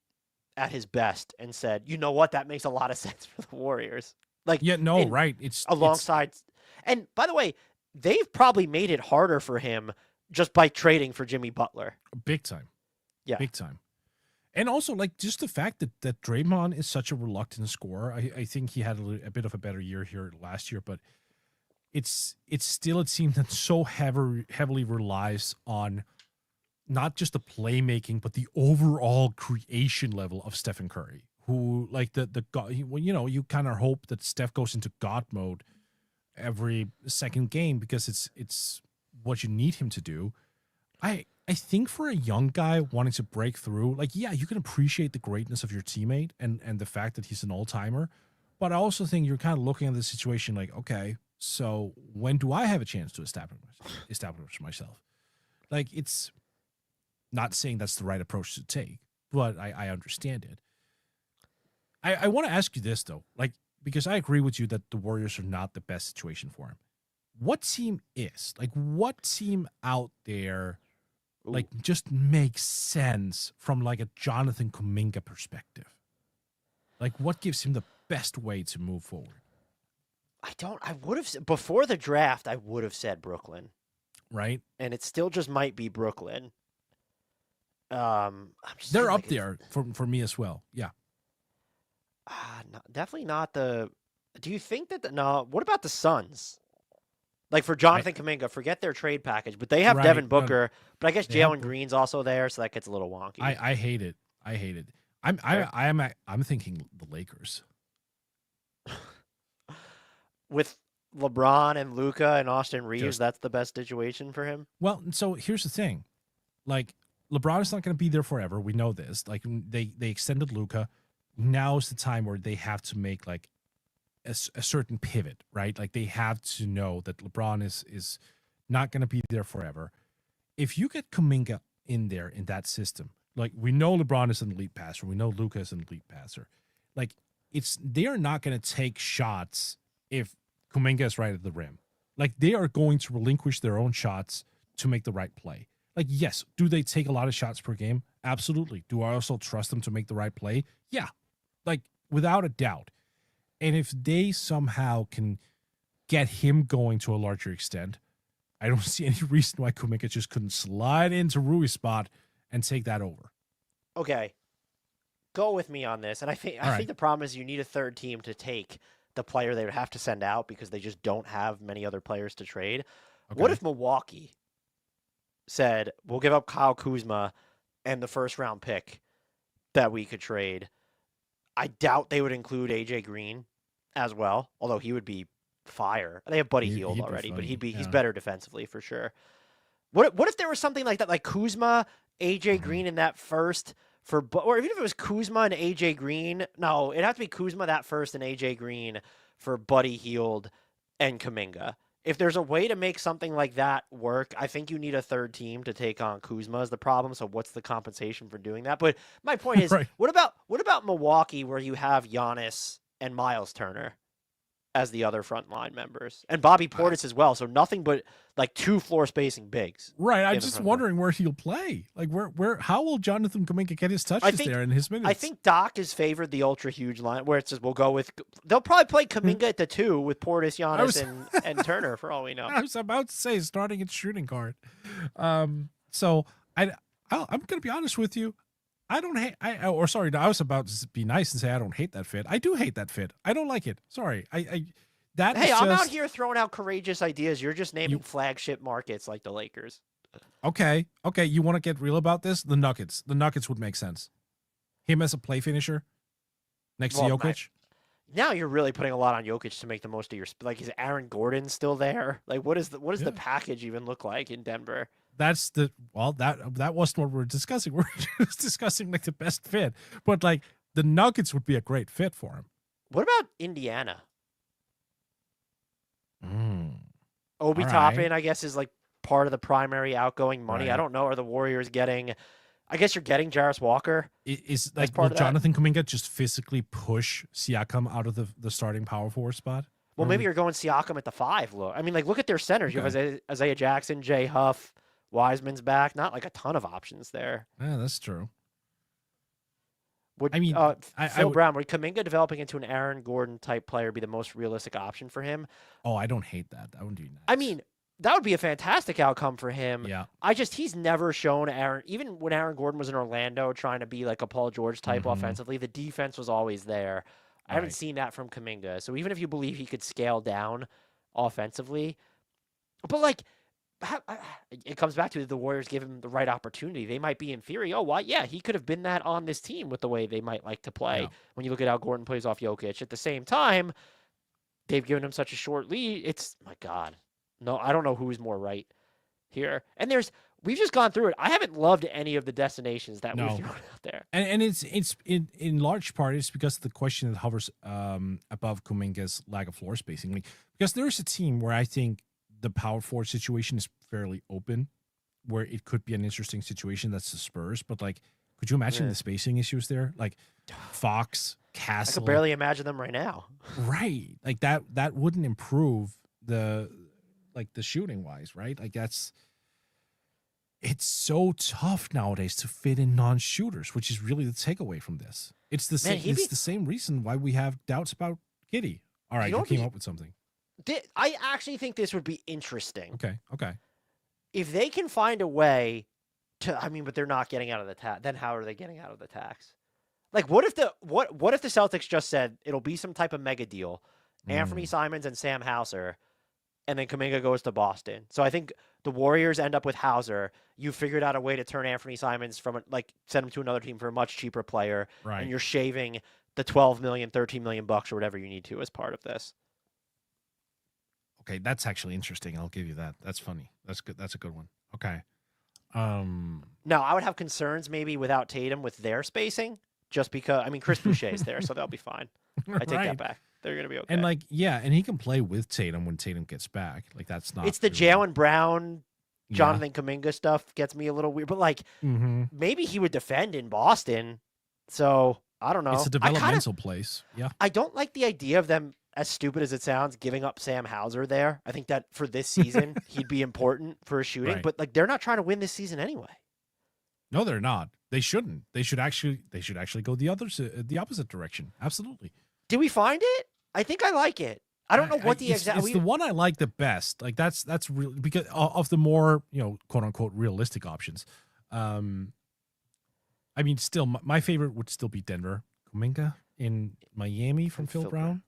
at his best and said, you know what, that makes a lot of sense for the Warriors? Like, right. It's alongside. And by the way, they've probably made it harder for him just by trading for Jimmy Butler. Big time. Yeah. Big time. And also, like, just the fact that Draymond is such a reluctant scorer. I think he had a bit of a better year here last year, but it's still a team that so heavily relies on not just the playmaking, but the overall creation level of Stephen Curry, who, like, you kind of hope that Steph goes into God mode every second game because it's what you need him to do. I think for a young guy wanting to break through, like, yeah, you can appreciate the greatness of your teammate and the fact that he's an all-timer, but I also think you're kind of looking at the situation like, okay, so when do I have a chance to establish myself? Like, it's not saying that's the right approach to take, but I understand it. I want to ask you this, though, like, because I agree with you that the Warriors are not the best situation for him. What team is? Like, what team out there like just makes sense from like a Jonathan Kuminga perspective? Like, what gives him the best way to move forward? I would have before the draft. I would have said Brooklyn, Right? and it still just might be Brooklyn. I'm just They're seeing, up like, there for me as well. Yeah. definitely not the. Do you think that no? What about the Suns? Like for Jonathan Kuminga, forget their trade package, but they have Right, Devin no, Booker. But I guess they have Jalen Green's also there, so that gets a little wonky. I hate it. I hate it. I'm thinking the Lakers. With LeBron and Luka and Austin Reeves, Just- that's the best situation for him. Well, so here's the thing. Like, LeBron is not going to be there forever. We know this. Like, they extended Luka. Now is the time where they have to make like a certain pivot, right? Like, they have to know that LeBron is not going to be there forever. If you get Kuminga in there in that system, like, we know LeBron is an elite passer, we know Luka is an elite passer. Like, they are not going to take shots if Kuminga is right at the rim. Like, they are going to relinquish their own shots to make the right play. Like, yes, do they take a lot of shots per game? Absolutely. Do I also trust them to make the right play? Yeah, like, without a doubt. And if they somehow can get him going to a larger extent, I don't see any reason why Kuminga just couldn't slide into Rui's spot and take that over. Okay, go with me on this. And I think the problem is you need a third team to take the player they would have to send out because they just don't have many other players to trade. Okay. What if Milwaukee said, we'll give up Kyle Kuzma and the first round pick that we could trade? I doubt they would include AJ Green as well, although he would be fire. They have Buddy Hield already, but he's better defensively for sure. What if there was something like that, like Kuzma, AJ Green in that first or even if it was Kuzma and AJ Green? No, it'd have to be Kuzma that first and AJ Green for Buddy Hield and Kuminga. If there's a way to make something like that work, I think you need a third team to take on Kuzma is the problem. So what's the compensation for doing that? But my point is, Right. what about Milwaukee where you have Giannis and Miles Turner as the other front line members and Bobby Portis as well? So nothing but like two floor spacing bigs. Right. I'm just wondering where he'll play. Like how will Jonathan Kuminga get his touches there in his minutes? I think Doc has favored the ultra huge line where it says we'll go with. They'll probably play Kuminga at the 2 with Portis, Giannis, and Turner for all we know. I was about to say starting at shooting guard. So I'm gonna be honest with you. I don't hate. I was about to be nice and say I don't hate that fit. I do hate that fit. I don't like it. Sorry. I'm out here throwing out courageous ideas. You're just naming flagship markets like the Lakers. Okay. You want to get real about this? The Nuggets. The Nuggets would make sense. Him as a play finisher next to Jokic. Now you're really putting a lot on Jokic to make the most of your. Like, is Aaron Gordon still there? Like, what does the package even look like in Denver? That wasn't what we're discussing. We're just discussing like the best fit. But like the Nuggets would be a great fit for him. What about Indiana? Obi All Toppin, right. I guess, is like part of the primary outgoing money. Right. I don't know. Are the Warriors getting? I guess you're getting Jarris Walker. Is like will Jonathan Kuminga just physically push Siakam out of the starting power forward spot? Well, maybe you're going Siakam at the 5. Look, I mean, like look at their centers. Okay. You have Isaiah Jackson, Jay Huff. Wiseman's back. Not like a ton of options there. Yeah, that's true. Phil Brown, would Kuminga developing into an Aaron Gordon type player be the most realistic option for him? Oh, I don't hate that. That would be nice. I mean, that would be a fantastic outcome for him. Yeah. He's never shown even when Aaron Gordon was in Orlando trying to be like a Paul George type offensively, the defense was always there. I haven't seen that from Kuminga. So even if you believe he could scale down offensively, but like, it comes back to the Warriors give him the right opportunity. They might be in theory, he could have been that on this team with the way they might like to play. Yeah. When you look at how Gordon plays off Jokic. At the same time, they've given him such a short lead. It's, my God. No, I don't know who's more right here. And we've just gone through it. I haven't loved any of the destinations that we've thrown out there. And it's in large part, it's because of the question that hovers above Kuminga's lack of floor spacing. Like, because there's a team where I think the power forward situation is fairly open, where it could be an interesting situation. That's the Spurs. But like, could you imagine the spacing issues there? Like Fox, Castle. I could barely imagine them right now. Right. Like that wouldn't improve the shooting wise, right? Like it's so tough nowadays to fit in non-shooters, which is really the takeaway from this. It's the Man, same. It's the same reason why we have doubts about Giddey. All right, you came up with something. I actually think this would be interesting. Okay. If they can find a way to, but they're not getting out of the tax. Then how are they getting out of the tax? Like, what if the Celtics just said it'll be some type of mega deal, Anthony Simons and Sam Hauser, and then Kuminga goes to Boston. So I think the Warriors end up with Hauser. You figured out a way to turn Anthony Simons send him to another team for a much cheaper player, right? And you're shaving the $12 million, $13 million or whatever you need to as part of this. Okay, that's actually interesting. I'll give you that. That's funny. That's good. That's a good one. Okay. Now I would have concerns maybe without Tatum with their spacing, just because Chris Boucher is there, so they'll be fine. I take that back. They're gonna be okay. And and he can play with Tatum when Tatum gets back. Like that's not. It's the Jaylen Brown, Jonathan Kuminga stuff gets me a little weird, but maybe he would defend in Boston. So I don't know. It's a developmental place. Yeah. I don't like the idea of them, as stupid as it sounds, giving up Sam Hauser there. I think that for this season he'd be important for a shooting, but they're not trying to win this season anyway. No, they're not. They shouldn't. They should actually go the opposite direction. Absolutely. Do we find it? I think I like it. I don't know what the exact. It's the one I like the best. Like that's real because of the more quote unquote realistic options. Still my favorite would still be Denver. Kuminga in Miami from Phil Brown.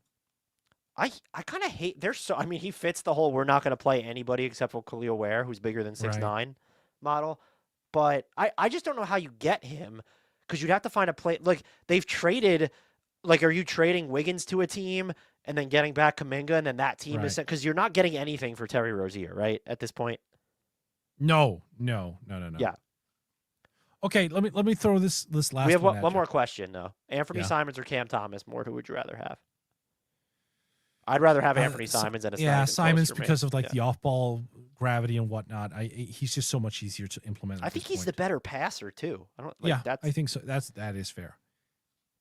I kind of hate. There's so. He fits the whole we're not going to play anybody except for Khalil Ware, who's bigger than 6'9" model. But I just don't know how you get him because you'd have to find a play. Like they've traded. Like, are you trading Wiggins to a team and then getting back Kuminga and then that team is sent? Because you're not getting anything for Terry Rozier, right? At this point. No. Yeah. Okay, let me throw this last. We have one more question though. Anthony Simons or Cam Thomas? Mort, who would you rather have? I'd rather have Anthony Simons and Simons because of the off-ball gravity and whatnot. He's just so much easier to implement. I think he's the better passer too. I think so. That is fair.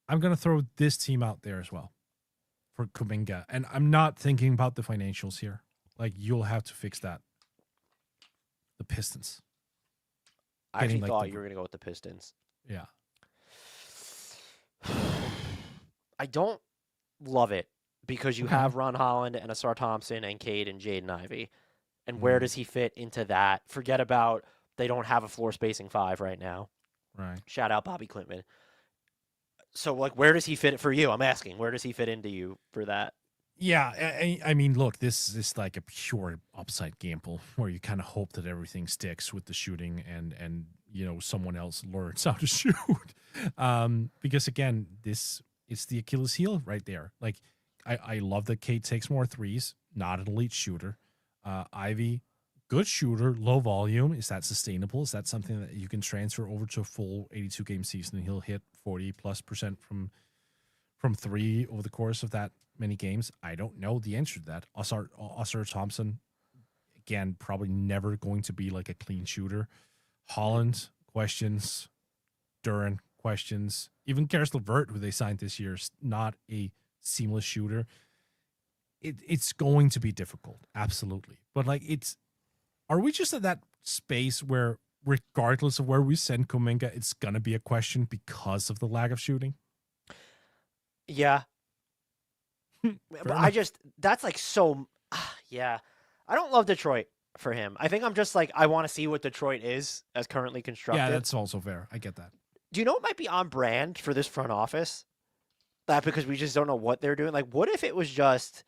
I'm going to throw this team out there as well for Kuminga. And I'm not thinking about the financials here. Like, you'll have to fix that. The Pistons. I actually thought you were going to go with the Pistons. Yeah. I don't love it because you have Ron Holland and Asar Thompson and Cade and Jaden Ivey. And where does he fit into that? Forget about they don't have a floor spacing 5 right now. Right. Shout out Bobby Klintman. So, where does he fit for you? I'm asking. Where does he fit into you for that? Yeah, look, this is like a pure upside gamble where you kind of hope that everything sticks with the shooting and someone else learns how to shoot. Because, again, this is the Achilles heel right there. Like, I love that Cade takes more threes, not an elite shooter. Ivy, good shooter, low volume. Is that sustainable? Is that something that you can transfer over to a full 82-game season and he'll hit 40+% from 3 over the course of that many games? I don't know the answer to that. Asar Thompson, again, probably never going to be like a clean shooter. Holland, questions. Duran, questions. Even Karis LeVert, who they signed this year, is not a seamless shooter. It's going to be difficult, absolutely. But are we just at that space where regardless of where we send Kuminga, it's going to be a question because of the lack of shooting? Yeah. But that's so, yeah. I don't love Detroit for him. I think I'm just I want to see what Detroit is as currently constructed. Yeah, that's also fair. I get that. Do you know what might be on brand for this front office? That because we just don't know what they're doing. What if it was just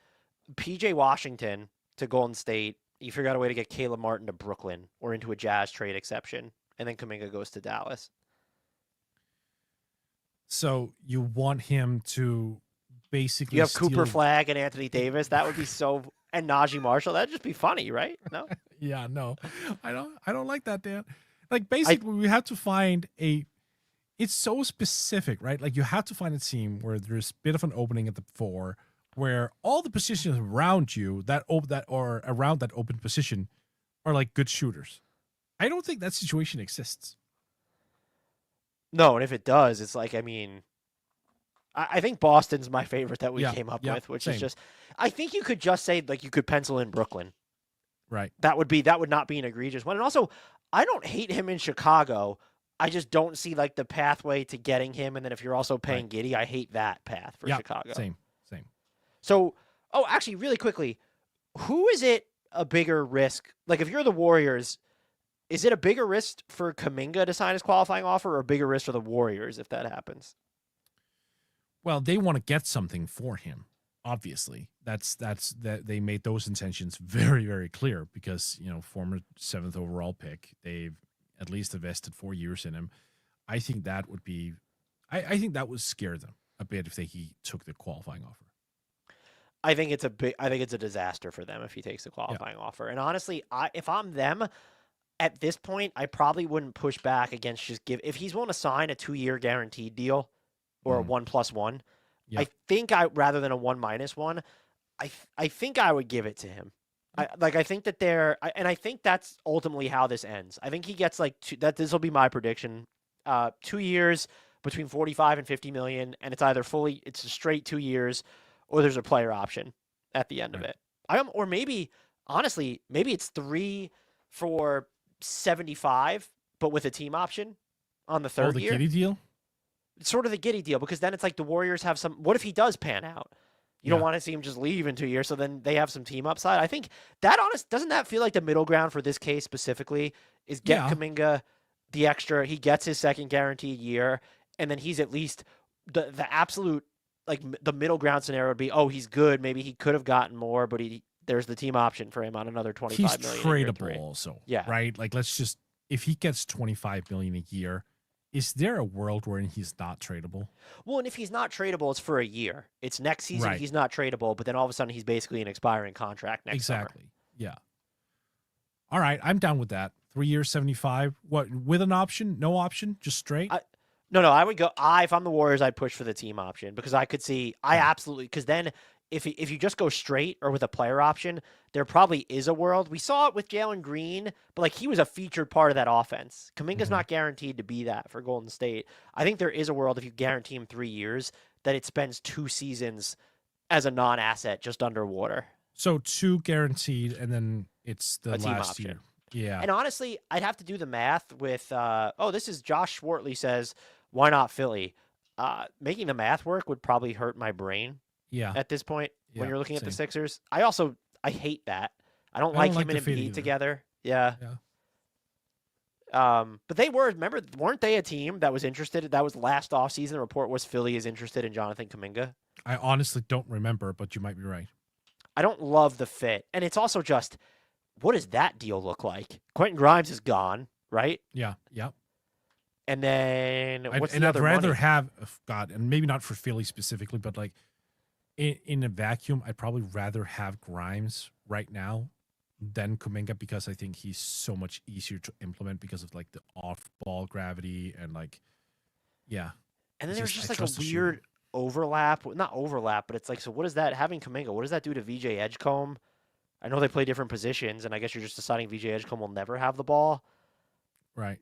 PJ Washington to Golden State, you figure out a way to get Caleb Martin to Brooklyn or into a Jazz trade exception, and then Kuminga goes to Dallas. So you want him to basically you have Cooper Flagg and Anthony Davis. That would be so, and Najee Marshall. That'd just be funny, right? No. Yeah, no, I don't like that, Dan. Basically, we have to find it's so specific, right? You have to find a team where there's a bit of an opening at the 4, where all the positions around you around that open position are good shooters. I don't think that situation exists. No, and if it does, it's I think Boston's my favorite that we came up with, which is just, I think you could just say you could pencil in Brooklyn. Right. That would not be an egregious one. And also, I don't hate him in Chicago. I just don't see like the pathway to getting him. And then if you're also paying Right. Giddey, I hate that path for Yeah. Chicago. Same. So, actually, really quickly, who is it a bigger risk? Like, if you're the Warriors, is it a bigger risk for Kuminga to sign his qualifying offer, or a bigger risk for the Warriors if that happens? Well, they want to get something for him. Obviously, that's that they made those intentions very, very clear because former 7th overall pick. They've at least invested 4 years in him. I think that would be. I think that would scare them a bit if he took the qualifying offer. I think it's a disaster for them if he takes the qualifying offer. And honestly, if I'm them at this point, I probably wouldn't push back against just if he's willing to sign a 2-year guaranteed deal or a 1+1. Yeah. I think rather than a 1-1, I think I would give it to him. I think that and I think that's ultimately how this ends. I think he gets this will be my prediction. 2 years between 45 and 50 million, and it's either it's a straight 2 years, or there's a player option at the end of it. Or maybe, honestly, maybe it's 3 for 75, but with a team option on the third year. The Giddey deal? It's sort of the Giddey deal, because then it's like the Warriors have some. What if he does pan out? You don't want to see him just leave in 2 years, so then they have some team upside. I think that doesn't that feel like the middle ground for this case specifically is get Kuminga the extra. He gets his second guaranteed year, and then he's at least the absolute, like, the middle ground scenario would be, he's good. Maybe he could have gotten more, but there's the team option for him on another 25 million. He's tradable also. Yeah. Right? Like, if he gets 25 million a year, is there a world where he's not tradable? Well, and if he's not tradable, it's for a year. It's next season he's not tradable, but then all of a sudden he's basically an expiring contract next summer. Yeah. All right, I'm down with that. 3 years, 75. What, with an option? No option? Just straight? No, I would go. If I'm the Warriors, I'd push for the team option, because I could see. Because then if you just go straight or with a player option, there probably is a world. We saw it with Jalen Green, but he was a featured part of that offense. Kuminga's not guaranteed to be that for Golden State. I think there is a world if you guarantee him 3 years that it spends 2 seasons as a non-asset just underwater. So 2 guaranteed, and then it's the last year. Yeah. And honestly, I'd have to do the math with. This is Josh Schwartley says, why not Philly? Making the math work would probably hurt my brain. Yeah. At this point, when you're looking at the Sixers, I hate that. I don't like him and Embiid together. Yeah. But they weren't they a team that was interested? That was last offseason. The report was Philly is interested in Jonathan Kuminga. I honestly don't remember, but you might be right. I don't love the fit. And it's also just, what does that deal look like? Quentin Grimes is gone, right? Yeah. And then I'd rather have and maybe not for Philly specifically, but in a vacuum, I'd probably rather have Grimes right now than Kuminga, because I think he's so much easier to implement because of the off-ball gravity and And then there's just a weird overlap, not overlap, but it's so what does that, having Kuminga, what does that do to VJ Edgecombe? I know they play different positions, and I guess you're just deciding VJ Edgecombe will never have the ball. Right.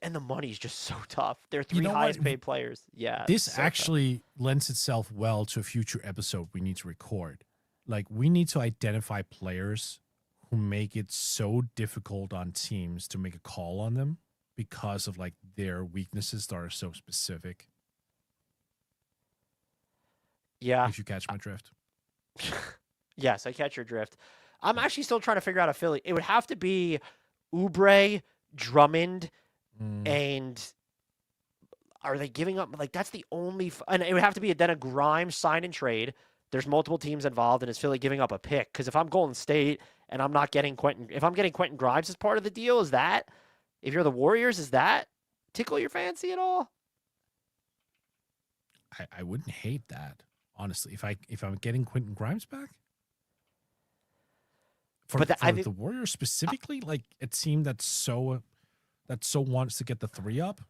And the money's just so tough. They're 3 highest paid players. Yeah. This actually lends itself well to a future episode we need to record. We need to identify players who make it so difficult on teams to make a call on them because of their weaknesses that are so specific. Yeah. If you catch my drift. Yes, I catch your drift. I'm actually still trying to figure out a Philly. It would have to be Oubre, Drummond, and are they giving up? That's the only. And it would have to be then a Grimes sign and trade. There's multiple teams involved, and is Philly giving up a pick? Because if I'm Golden State and I'm not getting if I'm getting Quentin Grimes as part of the deal, is that, if you're the Warriors, is that tickle your fancy at all? I wouldn't hate that, honestly. If I'm getting Quentin Grimes back. For the Warriors specifically, a team that so wants to get the 3 up.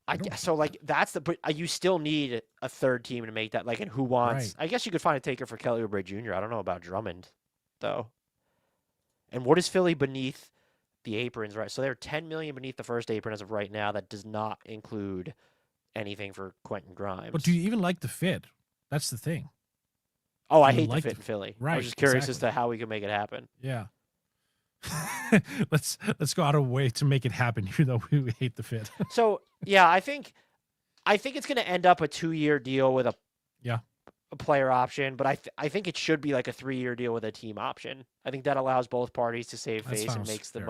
I guess so. That's but you still need a third team to make that. And who wants? Right. I guess you could find a taker for Kelly Oubre Jr. I don't know about Drummond, though. And what is Philly beneath the aprons? Right. So they're $10 million beneath the first apron as of right now. That does not include anything for Quentin Grimes. But do you even like the fit? That's the thing. I hate the fit in Philly. Right. I was just curious as to how we could make it happen. Yeah. let's go out of a way to make it happen, even though we hate the fit. So yeah, I think it's going to end up a 2-year deal with a player option, but I think it should be like a 3-year deal with a team option. I think that allows both parties to save face and makes the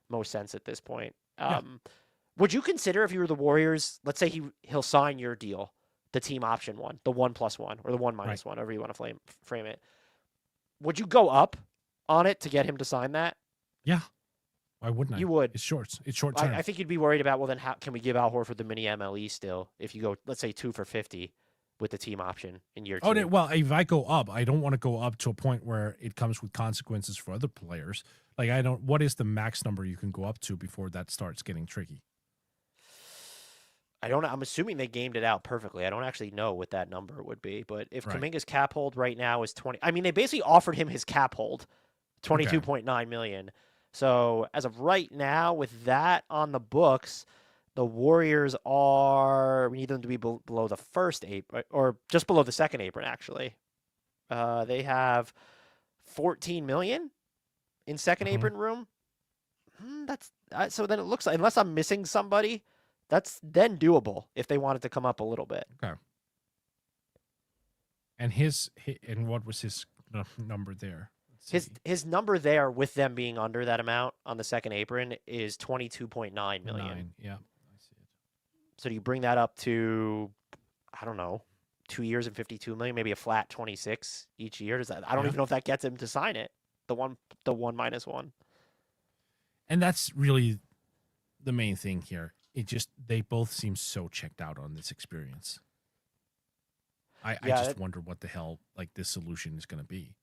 most sense at this point. Would you consider, if you were the Warriors, let's say he'll sign your deal, the team option one, the 1+1 or the 1-1, however you want to frame it, would you go up on it to get him to sign that? Yeah. Why wouldn't I? You would. It's short term. I think you'd be worried about, well, then how can we give Al Horford the mini MLE still if you go, let's say, 2 for $50 with the team option in year 2? Oh, well, if I go up, I don't want to go up to a point where it comes with consequences for other players. Like, what is the max number you can go up to before that starts getting tricky? I don't know. I'm assuming they gamed it out perfectly. I don't actually know what that number would be, but if Kuminga's cap hold right now is 20, I mean, they basically offered him his cap hold, $22.9 million. So as of right now, with that on the books, the Warriors we need them to be below the first apron, or just below the second apron, actually. They have $14 million in second apron room. So then it looks like, unless I'm missing somebody, that's then doable if they wanted to come up a little bit. Okay. And what was his number there? His number there with them being under that amount on the second apron is $22.9 million. Yeah, I see it. So do you bring that up to, I don't know, 2 years and $52 million, maybe a flat 26 each year? I don't even know if that gets him to sign it. The 1-1. And that's really the main thing here. They both seem so checked out on this experience. I just wonder what the hell this solution is going to be.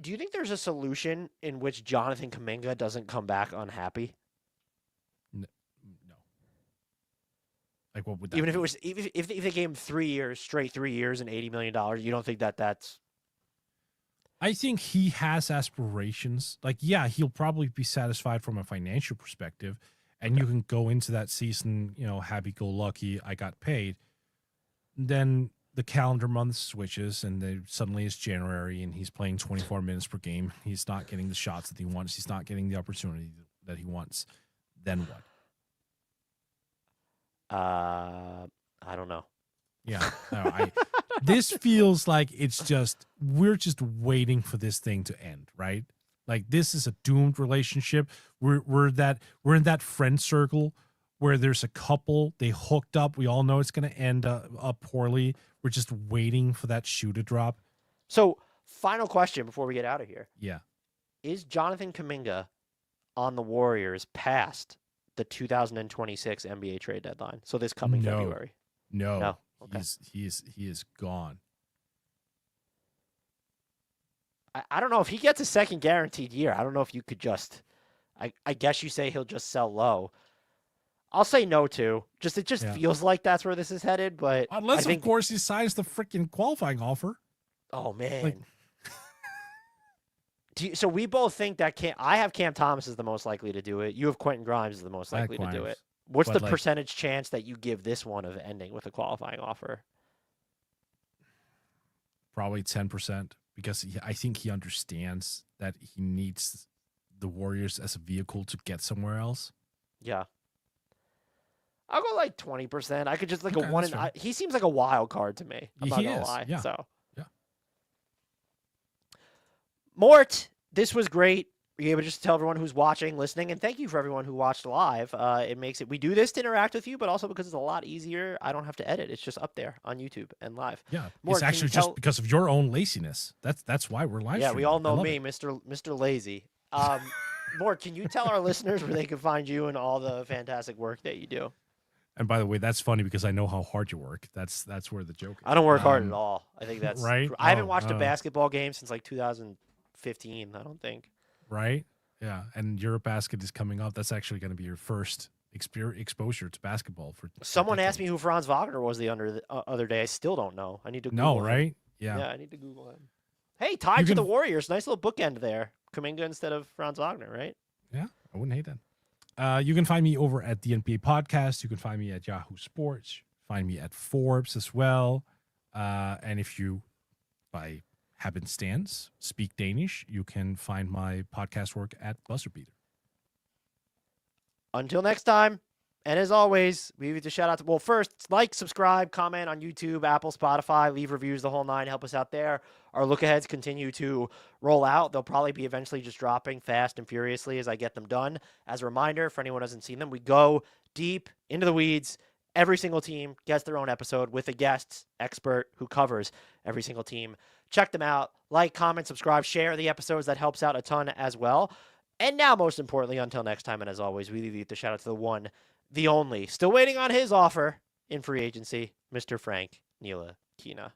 Do you think there's a solution in which Jonathan Kuminga doesn't come back unhappy? No. Like, what would that even be? if it was if they gave him 3 years straight, 3 years and $80 million, you don't think that's? I think he has aspirations. He'll probably be satisfied from a financial perspective, and you can go into that season, happy-go-lucky, I got paid. Then the calendar month switches, and suddenly it's January, and he's playing 24 minutes per game. He's not getting the shots that he wants. He's not getting the opportunity that he wants. Then what? I don't know. Yeah. No, this feels like we're just waiting for this thing to end, right? Like, this is a doomed relationship. We're in that friend circle where there's a couple, they hooked up. We all know it's going to end up poorly. We're just waiting for that shoe to drop. So, final question before we get out of here. Yeah. Is Jonathan Kuminga on the Warriors past the 2026 NBA trade deadline? So this coming February? No. Okay. He is gone. I don't know if he gets a second guaranteed year. I don't know if you could just, I guess you say he'll just sell low. I'll say no too. It just feels like that's where this is headed. But unless, of course, he signs the freaking qualifying offer. Oh man. So we both think that I have Cam Thomas as the most likely to do it. You have Quentin Grimes as the most likely to do it. What's the percentage chance that you give this one of ending with a qualifying offer? Probably 10%, because I think he understands that he needs the Warriors as a vehicle to get somewhere else. Yeah. I'll go 20%. I could just a one. He seems like a wild card to me. I'm not gonna lie. Yeah. So. Yeah. Mort, this was great. Were you able to just tell everyone who's watching, listening, and thank you for everyone who watched live. It makes it. We do this to interact with you, but also because it's a lot easier. I don't have to edit. It's just up there on YouTube and live. Yeah. Mort, it's actually just because of your own laziness. That's why we're live. Yeah, we all know me, Mr. Lazy. Mort, can you tell our listeners where they can find you and all the fantastic work that you do? And by the way, that's funny because I know how hard you work. That's where the joke is. I don't work hard at all. I think that's right. I haven't watched a basketball game since 2015. I don't think. Right. Yeah, and Eurobasket is coming up. That's actually going to be your first exposure to basketball. Someone asked me who Franz Wagner was the other day. I still don't know. I need to Google him. Right? Yeah. Yeah, I need to Google him. Hey, tied to the Warriors. Nice little bookend there. Kuminga instead of Franz Wagner, right? Yeah, I wouldn't hate that. You can find me over at the NBA Podcast. You can find me at Yahoo Sports. Find me at Forbes as well. And if you, by Happenstance, Speak Danish. You can find my podcast work at Buzzerbeater. Until next time, and as always, we need to shout out to, well, first, like, subscribe, comment on YouTube, Apple, Spotify, leave reviews, the whole nine, help us out there. Our look-aheads continue to roll out. They'll probably be eventually just dropping fast and furiously as I get them done. As a reminder, for anyone who hasn't seen them, we go deep into the weeds. Every single team gets their own episode with a guest expert who covers every single team. Check them out. Like, comment, subscribe, share the episodes. That helps out a ton as well. And now, most importantly, until next time, and as always, we leave the shout out to the one, the only, still waiting on his offer in free agency, Mr. Frank Ntilikina.